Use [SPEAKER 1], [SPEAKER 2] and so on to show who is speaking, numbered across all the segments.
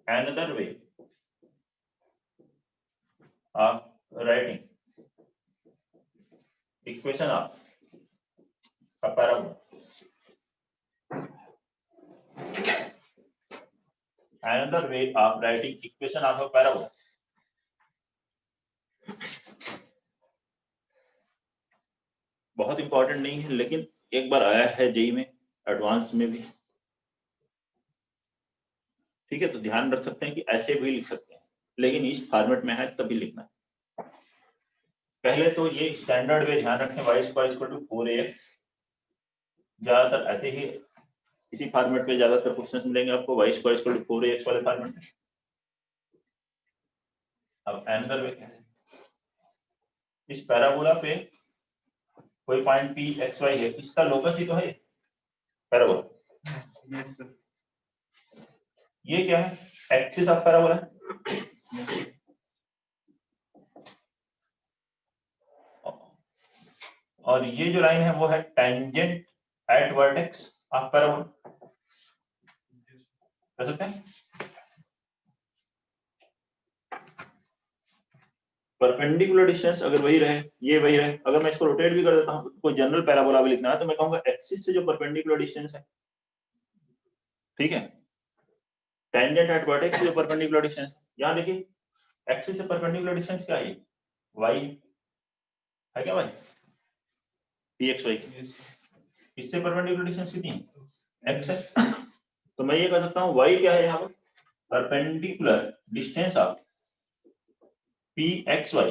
[SPEAKER 1] another way of writing equation of a parabola. Another way of writing equation of a parabola. बहुत important नहीं है, लेकिन एक बार आया है जेई में, एडवांस में भी, ठीक है। तो ध्यान रख सकते हैं कि ऐसे भी लिख सकते हैं, लेकिन इस फॉर्मेट में है तभी लिखना है। पहले तो ये स्टैंडर्ड वे ध्यान रखें, y square equal to 4ax। ज्यादातर ऐसे ही इसी फॉर्मेट पे ज्यादातर क्वेश्चंस मिलेंगे आपको, y square equal to 4ax वाले फॉर्मेट में। अब एनदर वे क्या है, इस पैराबोला पे कोई पॉइंट p x y है, इसका लोकस ही तो है पैराबोला।
[SPEAKER 2] Yes sir.
[SPEAKER 1] ये क्या है, एक्सिस ऑफ पैराबोला है। और ये जो लाइन है वो है tangent at vertex of parabola, कर सकते हैं। परपेंडिकुलर डिस्टेंस अगर वही रहे, ये वही रहे, अगर मैं इसको रोटेट भी कर देता हूं, कोई जनरल पैराबोला भी लिखना है तो मैं कहूंगा एक्सिस से जो परपेंडिकुलर डिस्टेंस है, ठीक है, टेंजेंट एट वर्टेक्स से जो परपेंडिकुलर डिस्टेंस, यहां देखिए एक्सिस से परपेंडिकुलर डिस्टेंस क्या है, y है क्या, y px y, इससे परपेंडिकुलर डिस्टेंस कितनी है, x है। तो मैं ये कह सकता हूं y क्या है यहाँ पर, perpendicular distance of pxy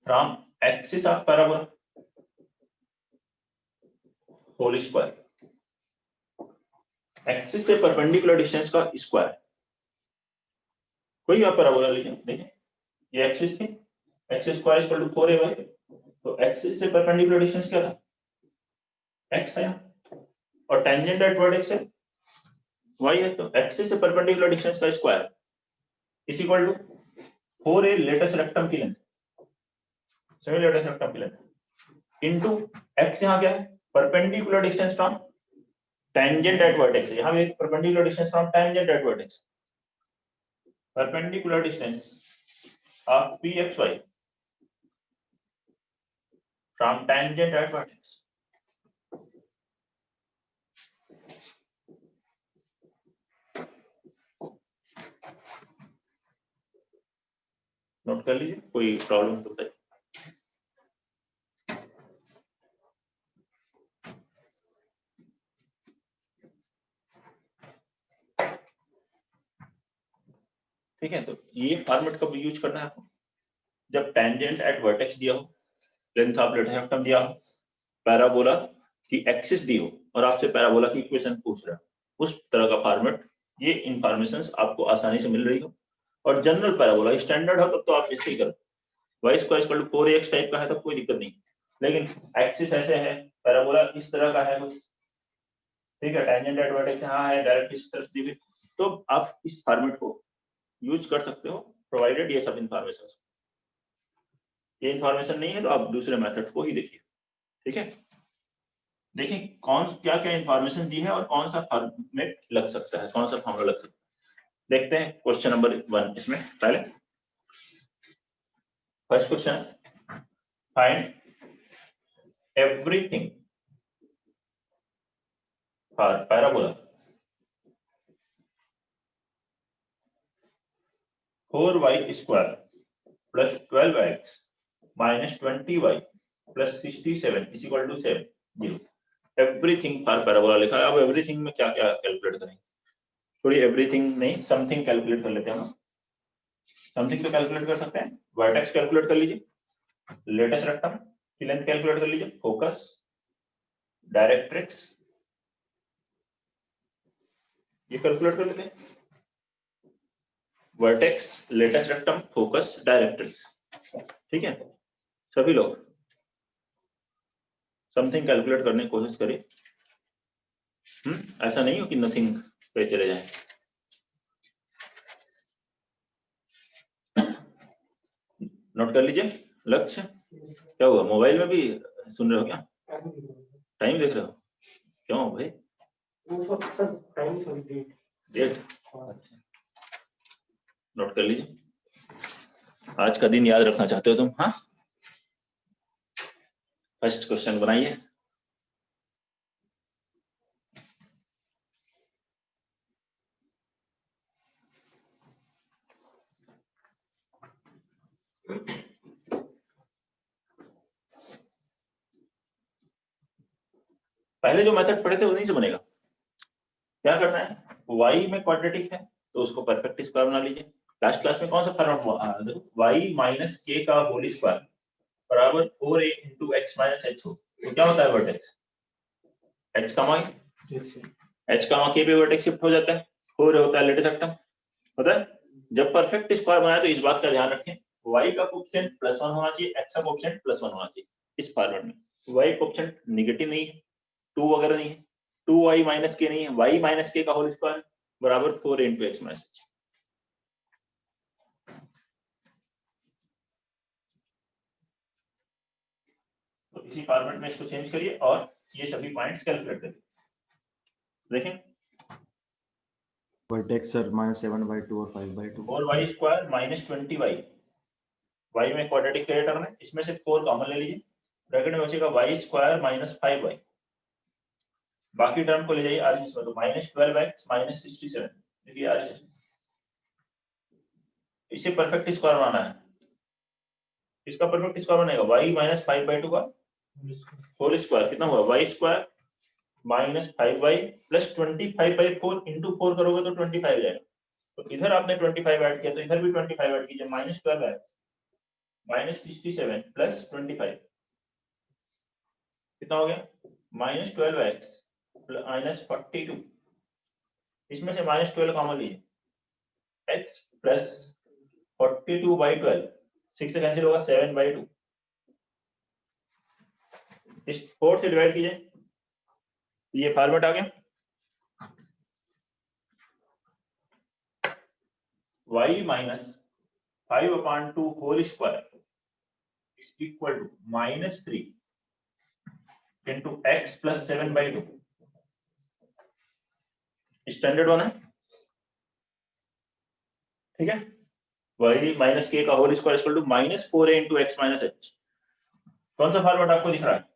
[SPEAKER 1] from axis of parabola whole square, axis से परपेंडिकुलर डिस्टेंस का स्क्वायर। कोई आप पैराबोला लीजिए, देखिए ये एक्सिस थी, x square equal to 4ay, तो एक्सिस से परपेंडिकुलर डिस्टेंस क्या था, x है, और टेंजेंट एट वर्टेक्स है y है, तो एक्सिस से परपेंडिकुलर डिस्टेंस का square is equal to 4a latus rectum की लेंथ, सेमी लेटेस्ट रेक्टम की लेंथ इनटू x, यहां क्या है, perpendicular distance from tangent at vertex, यहां भी perpendicular distance from tangent at vertex, perpendicular distance of pxy from tangent at vertex. Note कर लीजिए, कोई प्रॉब्लम तो बताइए। ठीक है, तो ये फॉर्मेट कब यूज करना है आपको, जब टेंजेंट एट वर्टेक्स दिया हो, लेंथ ऑफ लेटेस्ट रेक्टम दिया हो, पैराबोला की एक्सिस दी हो, और आपसे पैराबोला की इक्वेशन पूछ रहा है, उस तरह का फॉर्मेट, ये इंफॉर्मेशंस आपको आसानी से मिल रही हो। और जनरल पैराबोला स्टैंडर्ड हो तब तो आप ऐसे ही करो, y square equal to 4ax type का है तब कोई दिक्कत नहीं, लेकिन एक्सिस ऐसे है, पैराबोला इस तरह का है कुछ, ठीक है, टेंजेंट एट वर्टेक्स यहाँ है, डायरेक्ट इस तरफ दी हुई, तो आप इस फॉर्मेट को यूज कर सकते हो, प्रोवाइडेड ये सब इंफॉर्मेशन। ये इंफॉर्मेशन नहीं है तो आप दूसरे मेथड को ही देखिए, ठीक है। देखिए कौन क्या क्या इंफॉर्मेशन दी है और कौन सा फॉर्मेट लग सकता है, कौन सा फॉर्मूला लग सकता है। देखते हैं क्वेश्चन नंबर 1, इसमें पहले first question, find everything for parabola 4y square plus 12x minus 20y plus 67 is equal to 0। Everything for parabola लिखा है। अब एवरीथिंग में क्या क्या कैलकुलेट करेंगे, थोड़ी एवरीथिंग नहीं समथिंग कैलकुलेट कर लेते हैं हम। समथिंग तो कैलकुलेट कर सकते हैं, वर्टेक्स कैलकुलेट कर लीजिए, लेटेस्ट रेक्टम की लेंथ कैलकुलेट कर लीजिए, फोकस, डायरेक्ट्रिक्स, ये कैलकुलेट कर लेते हैं, vertex, latus rectum, focus, directrix, ठीक है। सभी लोग समथिंग कैलकुलेट करने की कोशिश करिए, ऐसा नहीं हो कि नथिंग पे चले जाएं। नोट कर लीजिए लक्ष्य। क्या हुआ, मोबाइल में भी सुन रहे हो क्या, टाइम देख रहे हो, क्यों भाई,
[SPEAKER 3] टाइम
[SPEAKER 1] डेट नोट कर लीजिए, आज का दिन याद रखना चाहते हो तुम? हाँ, फर्स्ट क्वेश्चन बनाइए। पहले जो मेथड पढ़े थे उन्हीं से बनेगा। क्या करना है, y में क्वाड्रेटिक है तो उसको परफेक्ट स्क्वायर बना लीजिए। लास्ट क्लास में कौन सा फॉर्मेट देखो, y माइनस के का होल स्क्वायर बराबर 4a into x minus H हो, तो क्या होता है वर्टेक्स h कामा h कामा k पे वर्टेक्स शिफ्ट हो जाता है, 4 होता है लेटेस्ट सेक्टम होता है। जब परफेक्ट स्क्वायर बनाए तो इस बात का ध्यान रखें, y का कोएफिशिएंट +1 होना चाहिए, x का कोएफिशिएंट +1 होना चाहिए। इस फॉर्मेट में y कोएफिशिएंट नेगेटिव नहीं है, 2 वगैरह नहीं है, 2y माइनस के नहीं है, y माइनस के का होल स्क्वायर बराबर 4 इंटू एक्स माइनस एच। तो इसी फॉर्मेट में इसको चेंज करिए और ये सभी पॉइंट्स कैलकुलेट करिए। देखें
[SPEAKER 2] वर्टेक्स सर -7/2 और 5/2
[SPEAKER 1] 4 y square minus 20y, y में क्वाड्रेटिक का टर्म है, इसमें से 4 कॉमन ले लीजिए, ब्रैकेट में बचेगा y स्क्वायर माइनस 5y, बाकी टर्म को ले जाइए आरएचएस में, तो -12x माइनस 67। देखिए आरएचएस इसे परफेक्ट स्क्वायर बनाना है, इसका परफेक्ट स्क्वायर बनेगा y माइनस 5/2 का होल स्क्वायर, कितना हुआ y square minus 5y plus 25/4 into 4 करोगे तो 25 आ जाएगा। तो इधर आपने 25 ऐड किया तो इधर भी 25 ऐड कीजिए, -12x माइनस 67 प्लस 25 कितना हो गया -12x माइनस 42, इसमें से -12 कॉमन लीजिए, x प्लस 42/12, 6 से कैंसिल होगा 7/2, इस 4 से डिवाइड कीजिए, ये फॉर्मेट आ गया y minus 5/2 whole square is equal to -3 into x plus 7/2, standard one है, ठीक है। y माइनस के का whole square equal to -4a into x minus h. कौन सा फॉर्मेट आपको दिख रहा है?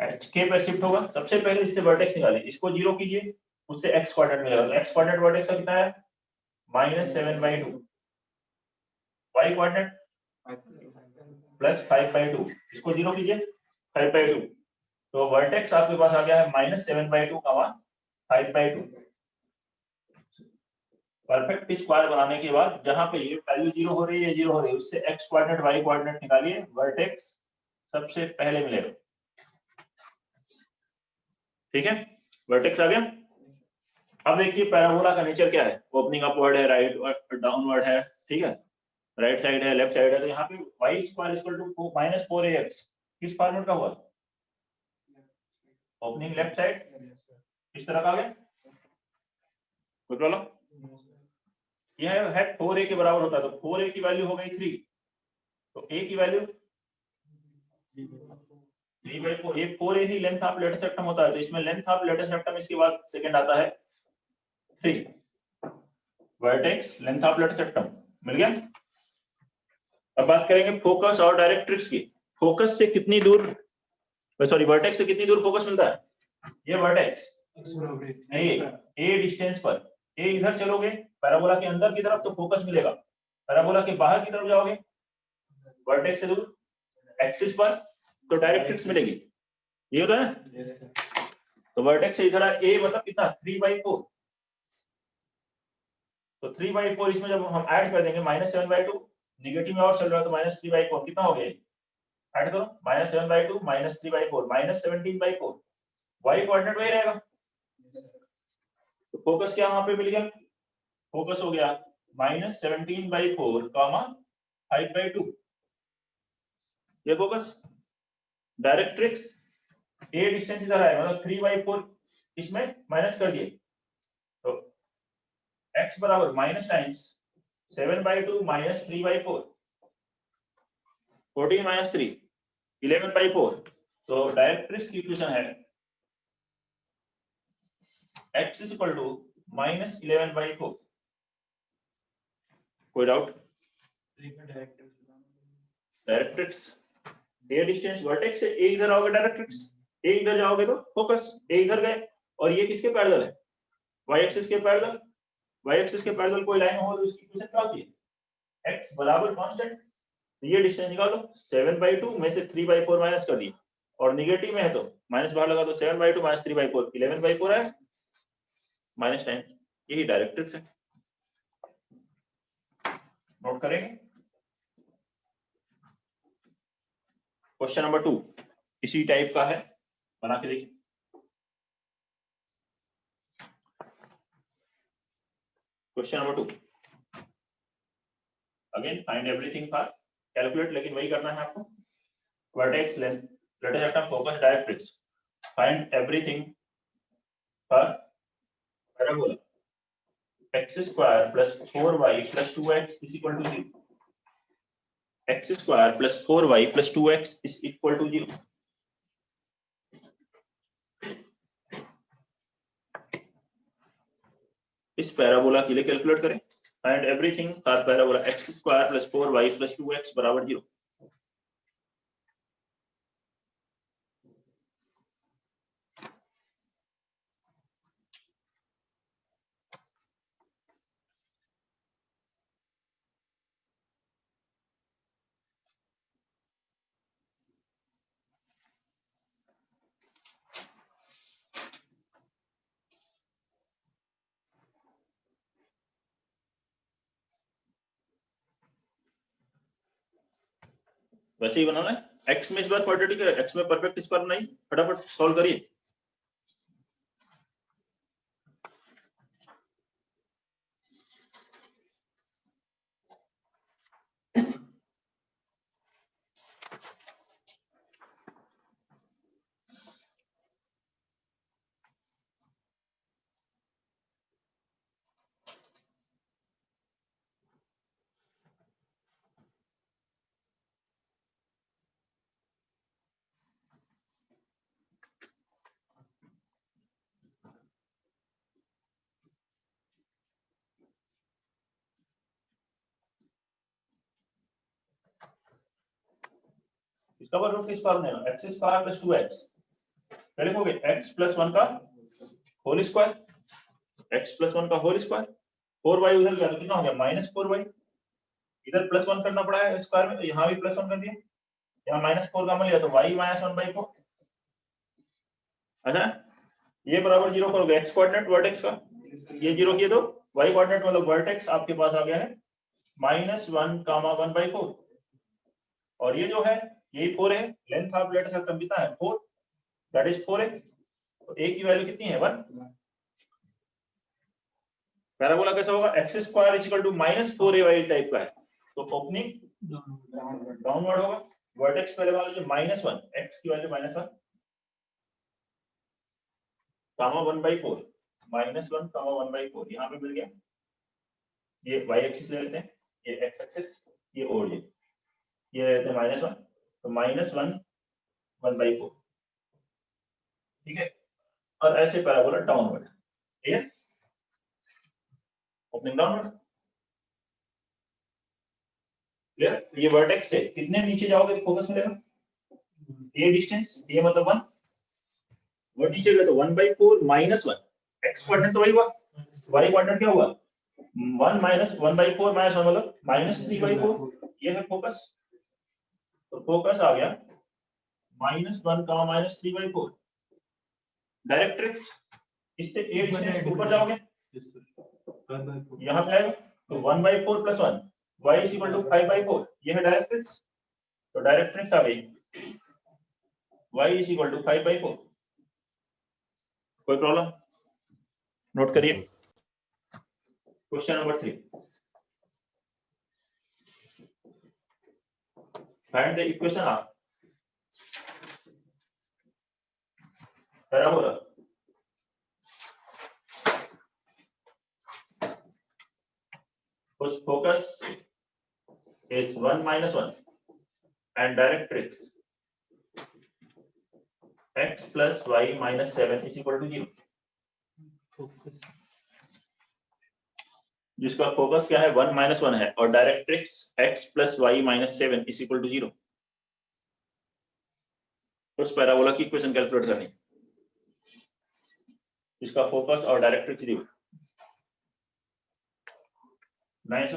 [SPEAKER 1] एच के पर शिफ्ट होगा, सबसे पहले इससे वर्टेक्स निकालिए, इसको 0 कीजिए, उससे एक्स क्वाड्रेंट मिलेगा, तो एक्स क्वाड्रेंट वर्टेक्स का कितना है -7/2, y क्वाड्रेंट प्लस 5/2, इसको 0 कीजिए 5/2, तो वर्टेक्स आपके पास आ गया है -7/2 का 5/2। परफेक्ट स्क्वायर बनाने के बाद जहां पे ये वैल्यू 0 हो रही है 0 हो रही है, उससे x क्वाड्रेंट y क्वाड्रेंट निकालिए, वर्टेक्स सबसे पहले मिलेगा, ठीक है। वर्टेक्स आ गया। अब देखिए पैराबोला का नेचर क्या है, ओपनिंग अपवर्ड है, राइट डाउनवर्ड है, ठीक है, राइट साइड है, लेफ्ट साइड है, तो यहाँ पे y square equal to -4ax किस फॉर्मेट का हुआ, ओपनिंग लेफ्ट साइड इस तरह का आ गया, कुछ बोलो, यह है 4a के बराबर होता है, तो 4a की वैल्यू हो गई 3, तो a की वैल्यू 3/4, ये 4a ही लेंथ ऑफ लेटेस्ट सेक्टम होता है, तो इसमें लेंथ ऑफ लेटेस्ट सेक्टम इसके बाद सेकंड आता है 3, वर्टेक्स लेंथ ऑफ लेटेस्ट सेक्टम मिल गया। अब बात करेंगे फोकस और डायरेक्ट्रिक्स की, फोकस से कितनी दूर, सॉरी वर्टेक्स से कितनी दूर फोकस मिलता है, ये वर्टेक्स ए डिस्टेंस पर, ए इधर चलोगे पैराबोला के अंदर की तरफ तो फोकस मिलेगा, पैराबोला के बाहर की तरफ जाओगे वर्टेक्स से दूर एक्सिस पर तो डायरेक्ट्रिक्स मिलेगी, ये होता है ना। तो वर्टेक्स से इधर ए मतलब कितना 3/4, तो 3/4 इसमें जब हम ऐड कर देंगे -7/2, नेगेटिव में और चल रहा है तो -3/4 कितना हो गया, ऐड करो -7/2 -3/4 -17/4, y कोऑर्डिनेट वही रहेगा, तो फोकस क्या वहां पे मिल गया, फोकस हो गया -17/4 5/2, ये फोकस। डायरेक्ट्रिक्स ए डिस्टेंस इधर है मतलब 3/4 इसमें माइनस कर दिए, तो x बराबर माइनस टाइम्स 7/2 माइनस 3/4, 14 माइनस 3 11/4, तो डायरेक्ट्रिक्स की इक्वेशन है x is equal to minus 11 by 4. कोई डाउट? डायरेक्ट्रिक्स ये डिस्टेंस वर्टेक्स से ए इधर आओगे डायरेक्ट्रिक्स, ए इधर जाओगे तो फोकस, ए इधर गए और ये किसके पैरेलल है? y एक्सिस के पैरेलल। y एक्सिस के पैरेलल कोई लाइन हो तो उसकी इक्वेशन क्या होती है? x बराबर कांस्टेंट। ये डिस्टेंस निकालो, 7/2 में से 3/4 माइनस कर दिया और निगेटिव में है तो माइनस बाहर लगा दो, 7/2 माइनस 3/4 11/4 है, -10। यही डायरेक्ट्रिक्स है। नोट करेंगे। क्वेश्चन नंबर 2 इसी टाइप का है, बना के देखिए। Question number 2 again find everything for calculate, लेकिन वही करना है आपको। Vertex length latest focus directrix, find everything for parabola x square plus 4y plus 2x is equal to 0. x square plus 4y plus 2x is equal to 0. इस parabola के लिए calculate करें। Find everything for parabola x square plus 4y plus 2x बराबर 0। वैसे ही बनाना है। x में इस बार quadratic है, x में परफेक्ट स्क्वायर नहीं, फटाफट सॉल्व करिए। इसका वर्ग किस फॉर्म में है? x स्क्वायर प्लस 2x, पहले लिखोगे x प्लस 1 का होल स्क्वायर, x प्लस 1 का होल स्क्वायर, 4y उधर गया तो कितना हो गया? -4y। इधर प्लस 1 करना पड़ा है स्क्वायर में, तो यहाँ भी प्लस 1 कर दिया, यहाँ -4 का मान लिया तो y - 1/4। अच्छा, ये बराबर 0 करोगे x कोऑर्डिनेट वर्टेक्स का, ये 0 किए तो y कोऑर्डिनेट मतलब वर्टेक्स आपके पास आ गया है -1, 1/4। और ये जो है यही 4 है, लेंथ ऑफ लेटेस्ट सेक्टम कितना है? 4, दैट इज 4 है। तो a की वैल्यू कितनी है? 1। पैराबोला कैसा होगा? x square is equal to -4ay type का है, तो ओपनिंग डाउनवर्ड होगा। वर्टेक्स पहले मान लीजिए -1, x की वैल्यू -1, कामा 1/4, -1, 1/4 यहाँ पे मिल गया। ये y एक्सिस ले लेते हैं, ये x एक्सिस, ये और ये लेते हैं -1, तो -1, 1/4, ठीक है। और ऐसे पैराबोला डाउनवर्ड, ठीक है, ओपनिंग डाउनवर्ड, क्लियर। ये वर्टेक्स से कितने नीचे जाओगे फोकस मिलेगा? ये डिस्टेंस, ये मतलब 1, वो नीचे गए तो 1/4 -1, x कोऑर्डिनेट तो वही हुआ, y कोऑर्डिनेट क्या हुआ? 1 - 1/4 - 1 मतलब -3/4, ये है फोकस। तो फोकस आ गया -1 का -3/4। डायरेक्ट्रिक्स, इससे a डिस्टेंस ऊपर जाओगे यहाँ पे आएगा तो 1/4 + 1 y = 5/4, ये है डायरेक्ट्रिक्स। तो डायरेक्ट्रिक्स आ गई y = 5/4। कोई प्रॉब्लम? नोट करिए। Question number 3, find the equation of parabola whose focus is 1 - 1 and directrix x plus y - 7 is equal to 0. जिसका फोकस क्या है 1 - 1 है और डायरेक्ट्रिक्स x + y - 7 = 0। उस पैराबोला की इक्वेशन कैलकुलेट करनी, जिसका फोकस और डायरेक्ट्रिक्स दी हुई। नाइस।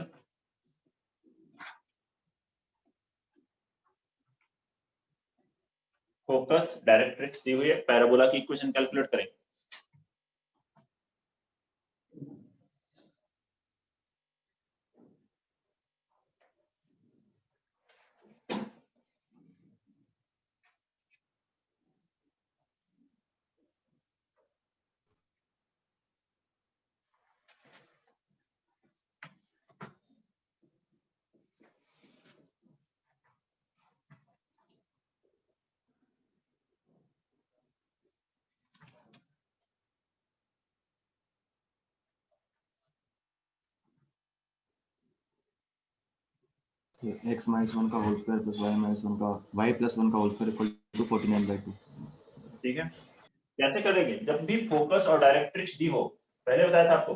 [SPEAKER 1] फोकस डायरेक्ट्रिक्स दी हुई है, पैराबोला की इक्वेशन कैलकुलेट करें।
[SPEAKER 2] x - 1 का होल स्क्वायर प्लस y - 1 का y + 1 का होल स्क्वायर इक्वल टू 49/2।
[SPEAKER 1] ठीक है, कैसे करेंगे? जब भी फोकस और डायरेक्ट्रिक्स दी हो, पहले बताया था आपको,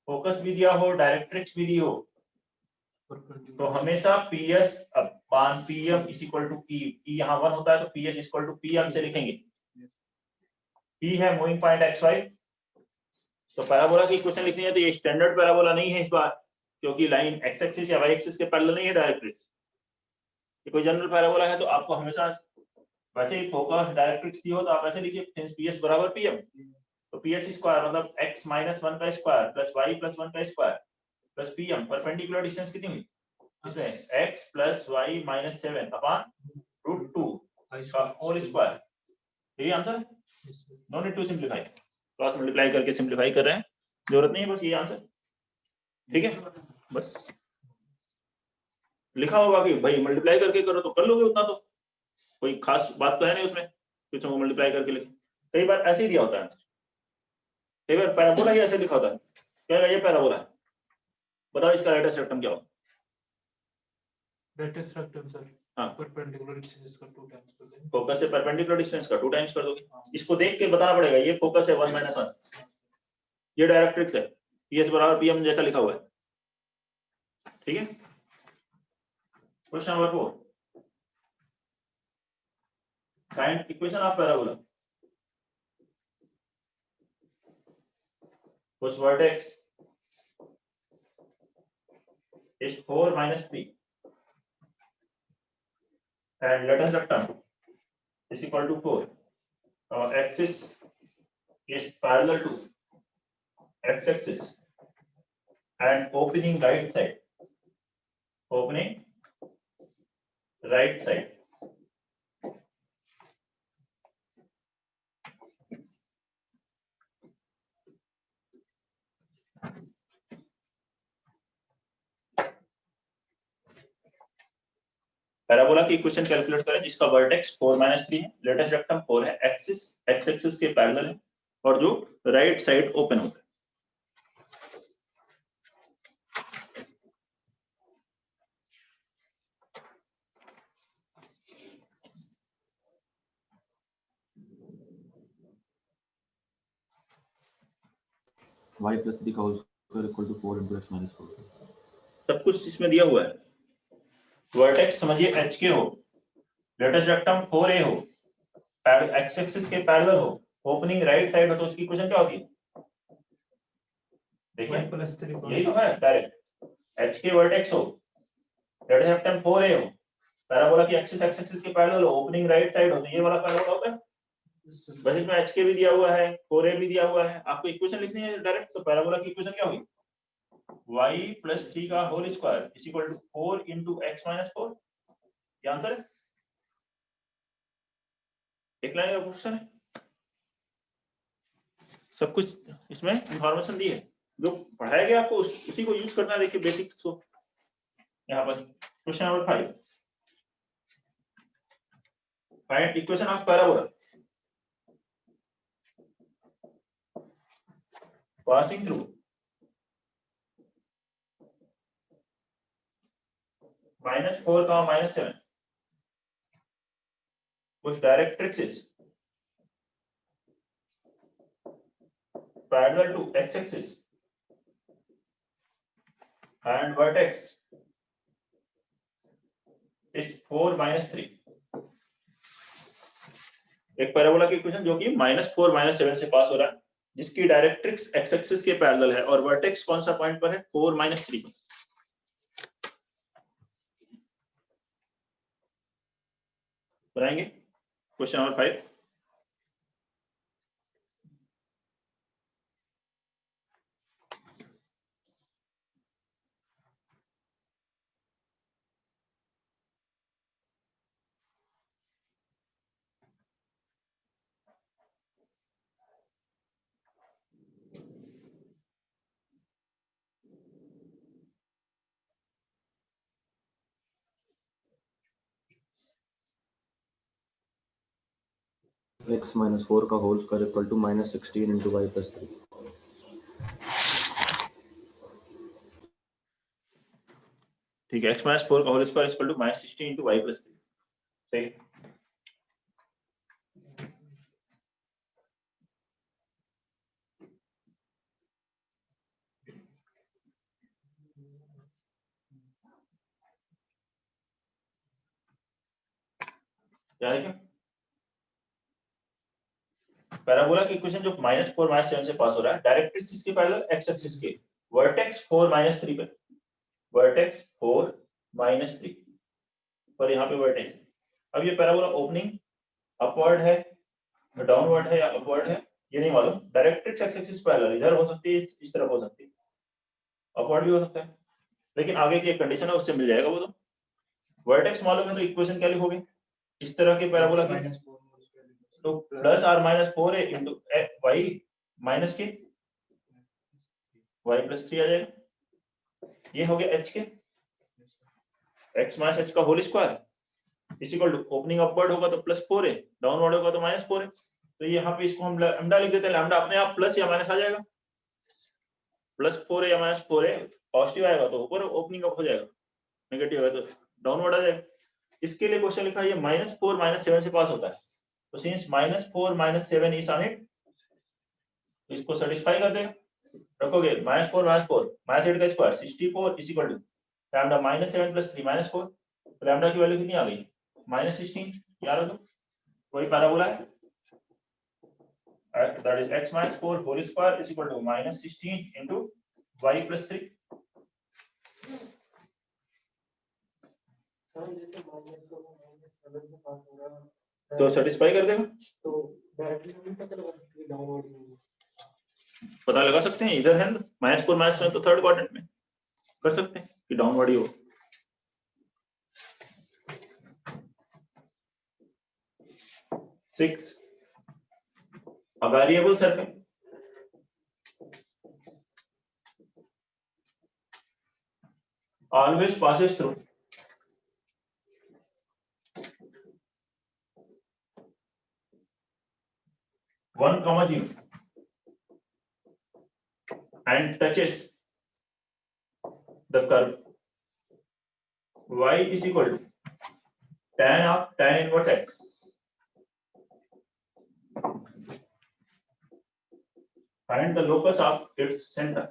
[SPEAKER 1] फोकस भी दिया हो डायरेक्ट्रिक्स भी दी हो, तो हमेशा PS अपान PM = P। P यहाँ 1 होता है तो PS = PM से लिखेंगे। P है मूविंग पॉइंट XY, तो पैराबोला की इक्वेशन लिखनी है तो ये स्टैंडर्ड पैराबोला नहीं है इस बार, क्योंकि लाइन x एक्सिस या y एक्सिस के पैरेलल नहीं है डायरेक्ट्रिक्स। ये कोई जनरल पैराबोला है तो आपको हमेशा वैसे ही फोकस डायरेक्ट्रिक्स दी हो तो आप ऐसे लिखिए PS = PM। तो PS² मतलब x - 1 का स्क्वायर प्लस y + 1 का square plus PM। Perpendicular distance कितनी हुई इसमें? x + y - 7 अपान √2 का होल स्क्वायर। यही answer, no need to simplify, cross multiply करके सिंप्लीफाई कर रहे हैं, जरूरत नहीं है, बस ये आंसर। ठीक है, बस लिखा होगा कि भाई मल्टीप्लाई करके करो तो कर लोगे उतना, तो कोई खास बात तो है नहीं उसमें कुछ मल्टीप्लाई करके लिखे। कई बार ऐसे ही दिया होता है, कई बार पैराबोला ही ऐसे लिखा होता है, क्या ये पैराबोला है, बताओ इसका लेटेस्ट रेक्टम क्या होगा?
[SPEAKER 3] लेटेस्ट रेक्टम सर,
[SPEAKER 1] हाँ,
[SPEAKER 3] परपेंडिकुलर डिस्टेंस का 2 टाइम्स कर देंगे।
[SPEAKER 1] फोकस से परपेंडिकुलर डिस्टेंस का 2 टाइम्स कर दोगे। इसको देख के बताना पड़ेगा ये फोकस है 1 - 1, ये डायरेक्ट्रिक्स है, PS = PM जैसा लिखा हुआ है। ठीक है, question number 4, find equation of parabola whose vertex is 4 - 3 and latest rectum is equal to 4. Axis is parallel to x-axis and opening right side. Parabola की इक्वेशन कैलकुलेट करें जिसका वर्टेक्स 4 - 3 है, लेटेस्ट रेक्टम 4 है, एक्सिस एक्स एक्सिस के parallel है और जो right side open होता है।
[SPEAKER 2] y + 3 का whole square equal to 4 × x - 4।
[SPEAKER 1] सब कुछ इसमें दिया हुआ है। वर्टेक्स समझिए HK हो, लेटेस्ट रेक्टम 4A हो, एक्स एक्सिस के पैरेलल हो, ओपनिंग राइट साइड हो, तो उसकी इक्वेशन क्या होती है? देखिए यही तो है डायरेक्ट, HK वर्टेक्स हो, लेटेस्ट रेक्टम 4A हो, पैराबोला की एक्सिस एक्स एक्सिस के पैरेलल हो, ओपनिंग राइट साइड हो, तो ये वाला पैराबोला होता है। बस इसमें HK भी दिया हुआ है, 4A भी दिया हुआ है, आपको इक्वेशन लिखनी है डायरेक्ट, तो पैराबोला की इक्वेशन क्या होगी? y + 3 का होल स्क्वायर = 4 × x - 4। ये आंसर है, एक लाइन का क्वेश्चन है, सब कुछ इसमें इंफॉर्मेशन दी है, जो पढ़ाया गया आपको उसी को यूज करना है। देखिए बेसिक्स को यहाँ पर question number 5, find equation of parabola passing through -4, -7 which directrix is parallel to x axis and vertex is 4 minus 3. एक पैराबोला की इक्वेशन जो कि -4 -7 से पास हो रहा है, जिसकी डायरेक्ट्रिक्स x एक्सिस के पैरेलल है और वर्टेक्स कौन सा पॉइंट पर है 4 -3 पर। बनाएंगे क्वेश्चन नंबर 5।
[SPEAKER 2] x minus 4 का whole square equal to -16 into y plus 3।
[SPEAKER 1] ठीक है, x minus 4 का whole square equal to -16 into y plus 3। सही। क्या है क्या पैराबोला की इक्वेशन जो -4 -7 से पास हो रहा है, डायरेक्ट्रिक्स इसके पैरेलल x एक्सिस के, वर्टेक्स 4 -3 पे, वर्टेक्स 4 -3 पर यहाँ पे वर्टेक्स। अब ये पैराबोला ओपनिंग अपवर्ड है, डाउनवर्ड है या अपवर्ड है ये नहीं मालूम। डायरेक्ट्रिक्स x एक्सिस पैरेलल इधर हो सकती है, इस तरफ हो सकती है, अपवर्ड भी हो सकता है, लेकिन आगे की एक कंडीशन है उससे मिल जाएगा वो। तो वर्टेक्स मालूम है तो इक्वेशन क्या लिखोगे इस तरह के पैराबोला की, तो प्लस आर -4 है into y minus k y plus 3 आ जाएगा। ये हो गया h के x माइनस h का whole square is equal to opening upward होगा तो +4 है, डाउनवर्ड होगा तो -4 है। तो यहाँ पे इसको हम लैम्डा लिख देते हैं, लैम्डा अपने आप प्लस या माइनस आ जाएगा, +4 है या -4 है, पॉजिटिव आएगा तो ऊपर ओपनिंग अप हो जाएगा, नेगेटिव है तो डाउनवर्ड आ जाएगा। इसके लिए क्वेश्चन लिखा है ये -4 -7 से पास होता है, तो सिंस -4 -7 इज ऑन इट, इसको सेटिस्फाई कर देगा। रखोगे -4 -4 -8 का square 64 is equal to lambda -7 + 3 -4, तो लैम्डा की वैल्यू कितनी आ गई -16। याद रखो वही पैराबोला है, that is x minus 4 whole square is equal to -16 into y plus 3। तो सेटिस्फाई कर देगा,
[SPEAKER 3] तो डायरेक्टली नहीं पता लगा कि डाउनवर्ड
[SPEAKER 1] पता लगा सकते हैं इधर है -4 -7 तो थर्ड क्वाड्रेंट में कर सकते हैं कि डाउनवर्ड ही हो। Six a variable circle always passes through one comma 0 and touches the curve y is equal to tan inverse x find the locus of its center।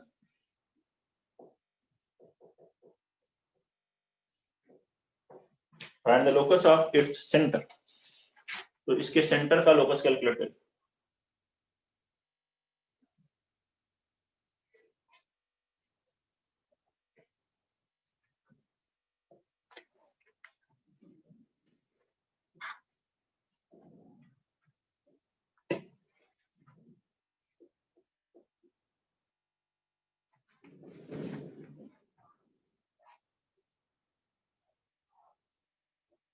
[SPEAKER 1] find the locus of its center, तो इसके centre का locus calculate करें।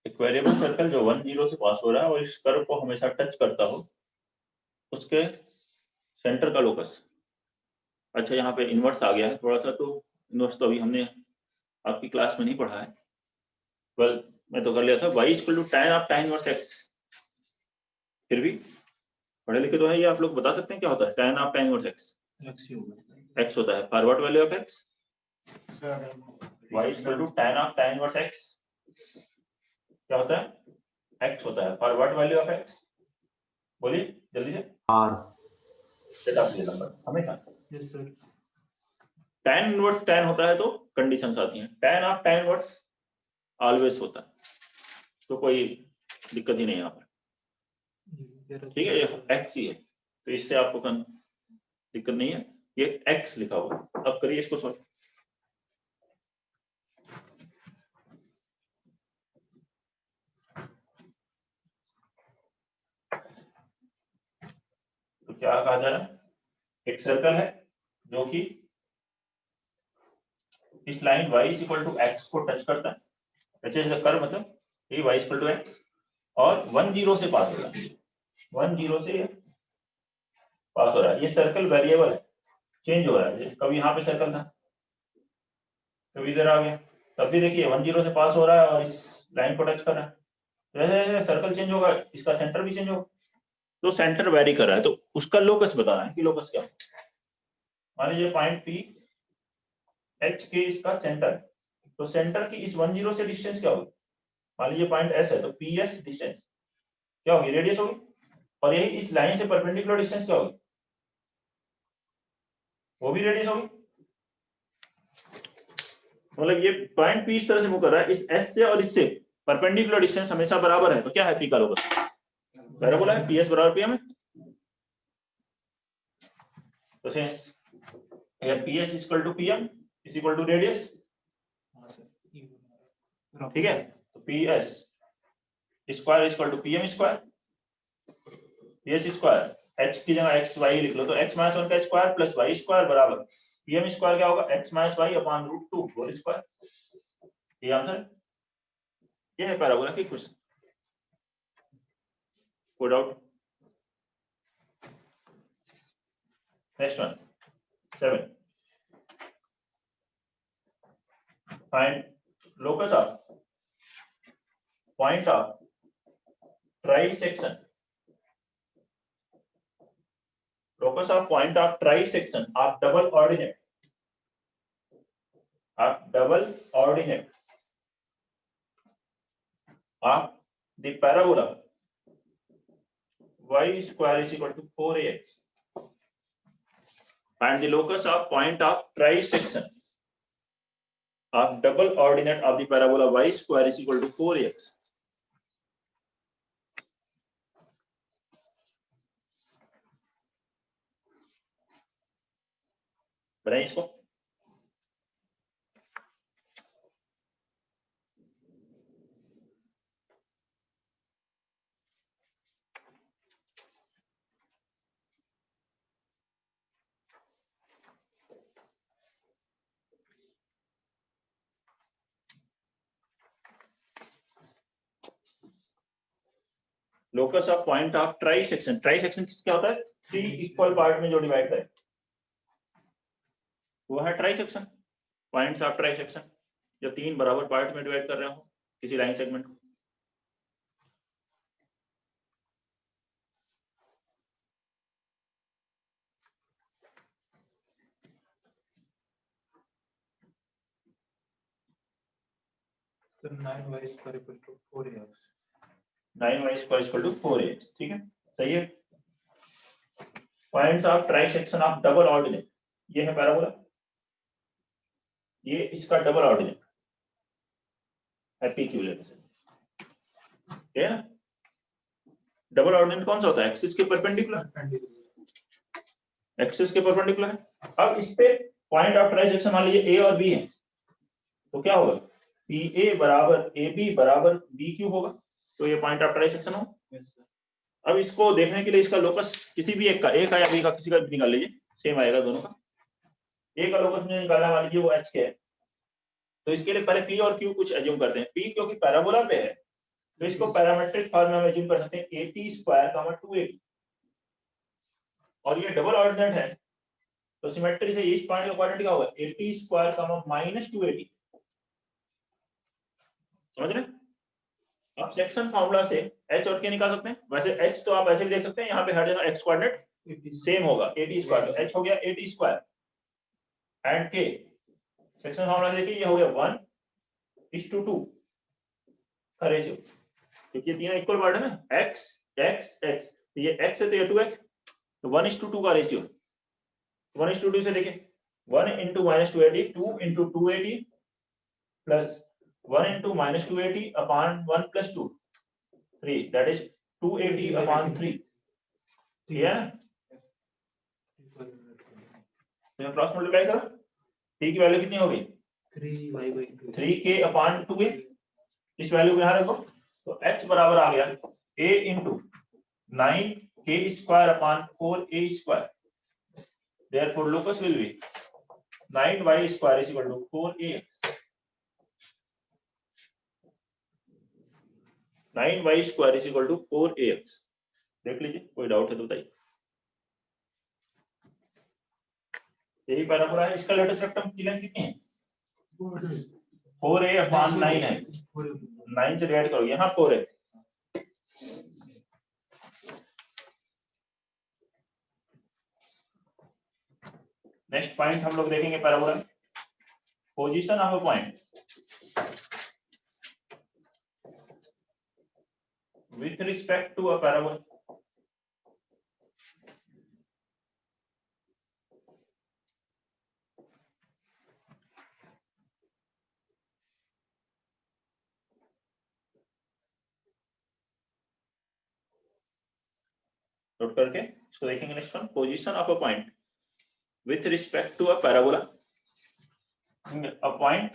[SPEAKER 1] एक variable circle जो 1 0 से पास हो रहा है और इस कर्व को हमेशा टच करता हो, उसके सेंटर का लोकस। अच्छा यहाँ पे इनवर्स आ गया है थोड़ा सा, तो इनवर्स तो अभी हमने आपकी क्लास में नहीं पढ़ा है, वेल मैं तो कर लिया था। y equal to tan inverse x, फिर भी पढ़े लिखे तो है ये, आप लोग बता सकते हैं क्या होता है tan इनवर्स x? x होता है forward value of x, y equal to tan inverse x क्या होता है x होता है फॉरवर्ड वैल्यू ऑफ x। बोलिए जल्दी से।
[SPEAKER 2] r
[SPEAKER 1] set of real number हमेशा।
[SPEAKER 3] Yes sir.
[SPEAKER 1] tan inverse tan होता है तो कंडीशंस आती हैं, tan of tan inverse always होता है, तो कोई दिक्कत ही नहीं है यहाँ पर। ठीक है, ये x ही है तो इससे आपको दिक्कत नहीं है, ये x लिखा हुआ। अब करिए इसको सॉल्व। तो क्या कहा जा रहा है, एक सर्कल है जो कि इस line y is equal to x को टच करता है, टचेज द कर्व, मतलब ये y इक्वल टू एक्स और 1 0 से पास हो रहा है, 1 0 से पास हो रहा है। ये सर्कल वेरिएबल है, चेंज हो रहा है, कभी यहाँ पे सर्कल था कभी इधर आ गया, तब भी देखिए 1 0 से पास हो रहा है और इस लाइन को टच कर रहा है। जैसे जैसे सर्कल चेंज होगा इसका सेंटर भी चेंज होगा, तो सेंटर वेरी कर रहा है, तो उसका लोकस बताना है कि लोकस क्या। मान लीजिए पॉइंट पी एच के इसका सेंटर है, तो सेंटर की इस 1 0 से डिस्टेंस क्या होगी, मान लीजिए पॉइंट एस है तो पी एस डिस्टेंस क्या होगी, रेडियस होगी, और यही इस लाइन से परपेंडिकुलर डिस्टेंस क्या होगी, वो भी रेडियस होगी। मतलब ये पॉइंट पी इस तरह से मूव कर रहा है, इस एस से और इससे परपेंडिकुलर डिस्टेंस हमेशा बराबर है, तो क्या है पी का लोकस, पैराबोला है, पी एस बराबर पी एम है। तो P S equal to P M is equal to radius, ठीक है। तो P S square equal to P M square, P S square H की जगह एक्स वाई लिख लो, तो एक्स माइनस 1 का स्क्वायर प्लस वाई स्क्वायर बराबर पी एम स्क्वायर क्या होगा, x minus y upon root 2 whole square. ये आंसर है, ये है पैराबोला की इक्वेशन। कोई doubt? Next one 7, find locus of point of trisection, locus of point of trisection of double ordinate of the parabola y square is equal to 4ax, and the locus of point of trisection of double ordinate of the parabola y square is equal to 4ax. बनाइए इसको। Locus of point of trisection, trisection क्या होता है, 3 equal part में जो divide करे वो है ट्राइसेक्शन। पॉइंट्स ऑफ ट्राइसेक्शन जो 3 बराबर पार्ट में डिवाइड कर रहे हो किसी लाइन सेगमेंट को।
[SPEAKER 3] So 9y square equal to 4ax.
[SPEAKER 1] 9y square equal to 4ax, ठीक है, सही है। Points of trisection of double ordinate, ये है पैराबोला, ये इसका डबल ऑर्डिनेट एपिक्यूलेट, ठीक है ना। डबल ऑर्डिनेट कौन सा होता है, एक्सिस के परपेंडिकुलर, एक्सिस के परपेंडिकुलर है। अब इस पे पॉइंट ऑफ ट्राइसेक्शन मान लीजिए ए और बी है, तो क्या होगा, पी ए बराबर ए बी बराबर बी क्यू होगा, तो ये पॉइंट ऑफ ट्राइसेक्शन हो। अब इसको देखने के लिए इसका लोकस किसी भी एक का, ए का या बी का, किसी का भी निकाल लीजिए, सेम आएगा दोनों का। ए का लोकस मुझे निकालना, मान लीजिए वो एच के है, तो इसके लिए पहले पी और क्यू कुछ एज्यूम करते हैं। पी क्योंकि पैराबोला पे है तो इसको पैरामेट्रिक फॉर्म में हम एज्यूम कर सकते हैं एटी स्क्वायर 280, और ये डबल ऑर्डिनेट है तो सिमेट्री से इस पॉइंट का कोऑर्डिनेट क्या होगा, एटी स्क्वायर माइनस 280, समझ रहे हैं। आप सेक्शन फार्मूला से h और k निकाल सकते हैं, वैसे h तो आप ऐसे भी देख सकते हैं, यहाँ पे हर जगह x कोऑर्डिनेट सेम होगा, 80 स्क्वायर, तो h हो गया 80 square and k section formula देखिए, ये हो गया 1:2 का रेशियो, क्योंकि ये तीनों इक्वल पार्ट है ना, x x x, तो ये x है तो ये 2x, तो 1:2 का रेशियो 1:2 से देखिए 1 into -280 2 into 280 plus 1 into -280 upon 1 plus 2 3 that is 280 upon 3 ठीक है ना। तो क्रॉस मल्टीप्लाई करो, t की वैल्यू कितनी हो गई
[SPEAKER 3] 3y/2
[SPEAKER 1] 3k upon 2a, इस वैल्यू को यहाँ रखो तो h बराबर आ गया a into 9k square upon 4a square, therefore locus will be 9y square is equal to 4ax, 9y square is equal to 4ax। देख लीजिए, कोई डाउट है तो बताइए। यही पैराबोला है, इसका लेटेस्ट रेक्टम की लेंथ कितनी है 4a upon 9 है, 9 से डिवाइड करोगे यहाँ 4 है। नेक्स्ट पॉइंट हम लोग देखेंगे parabola, position of a point with respect to a parabola. Note करके इसको देखेंगे। Next one, position of a point with respect to a parabola, a point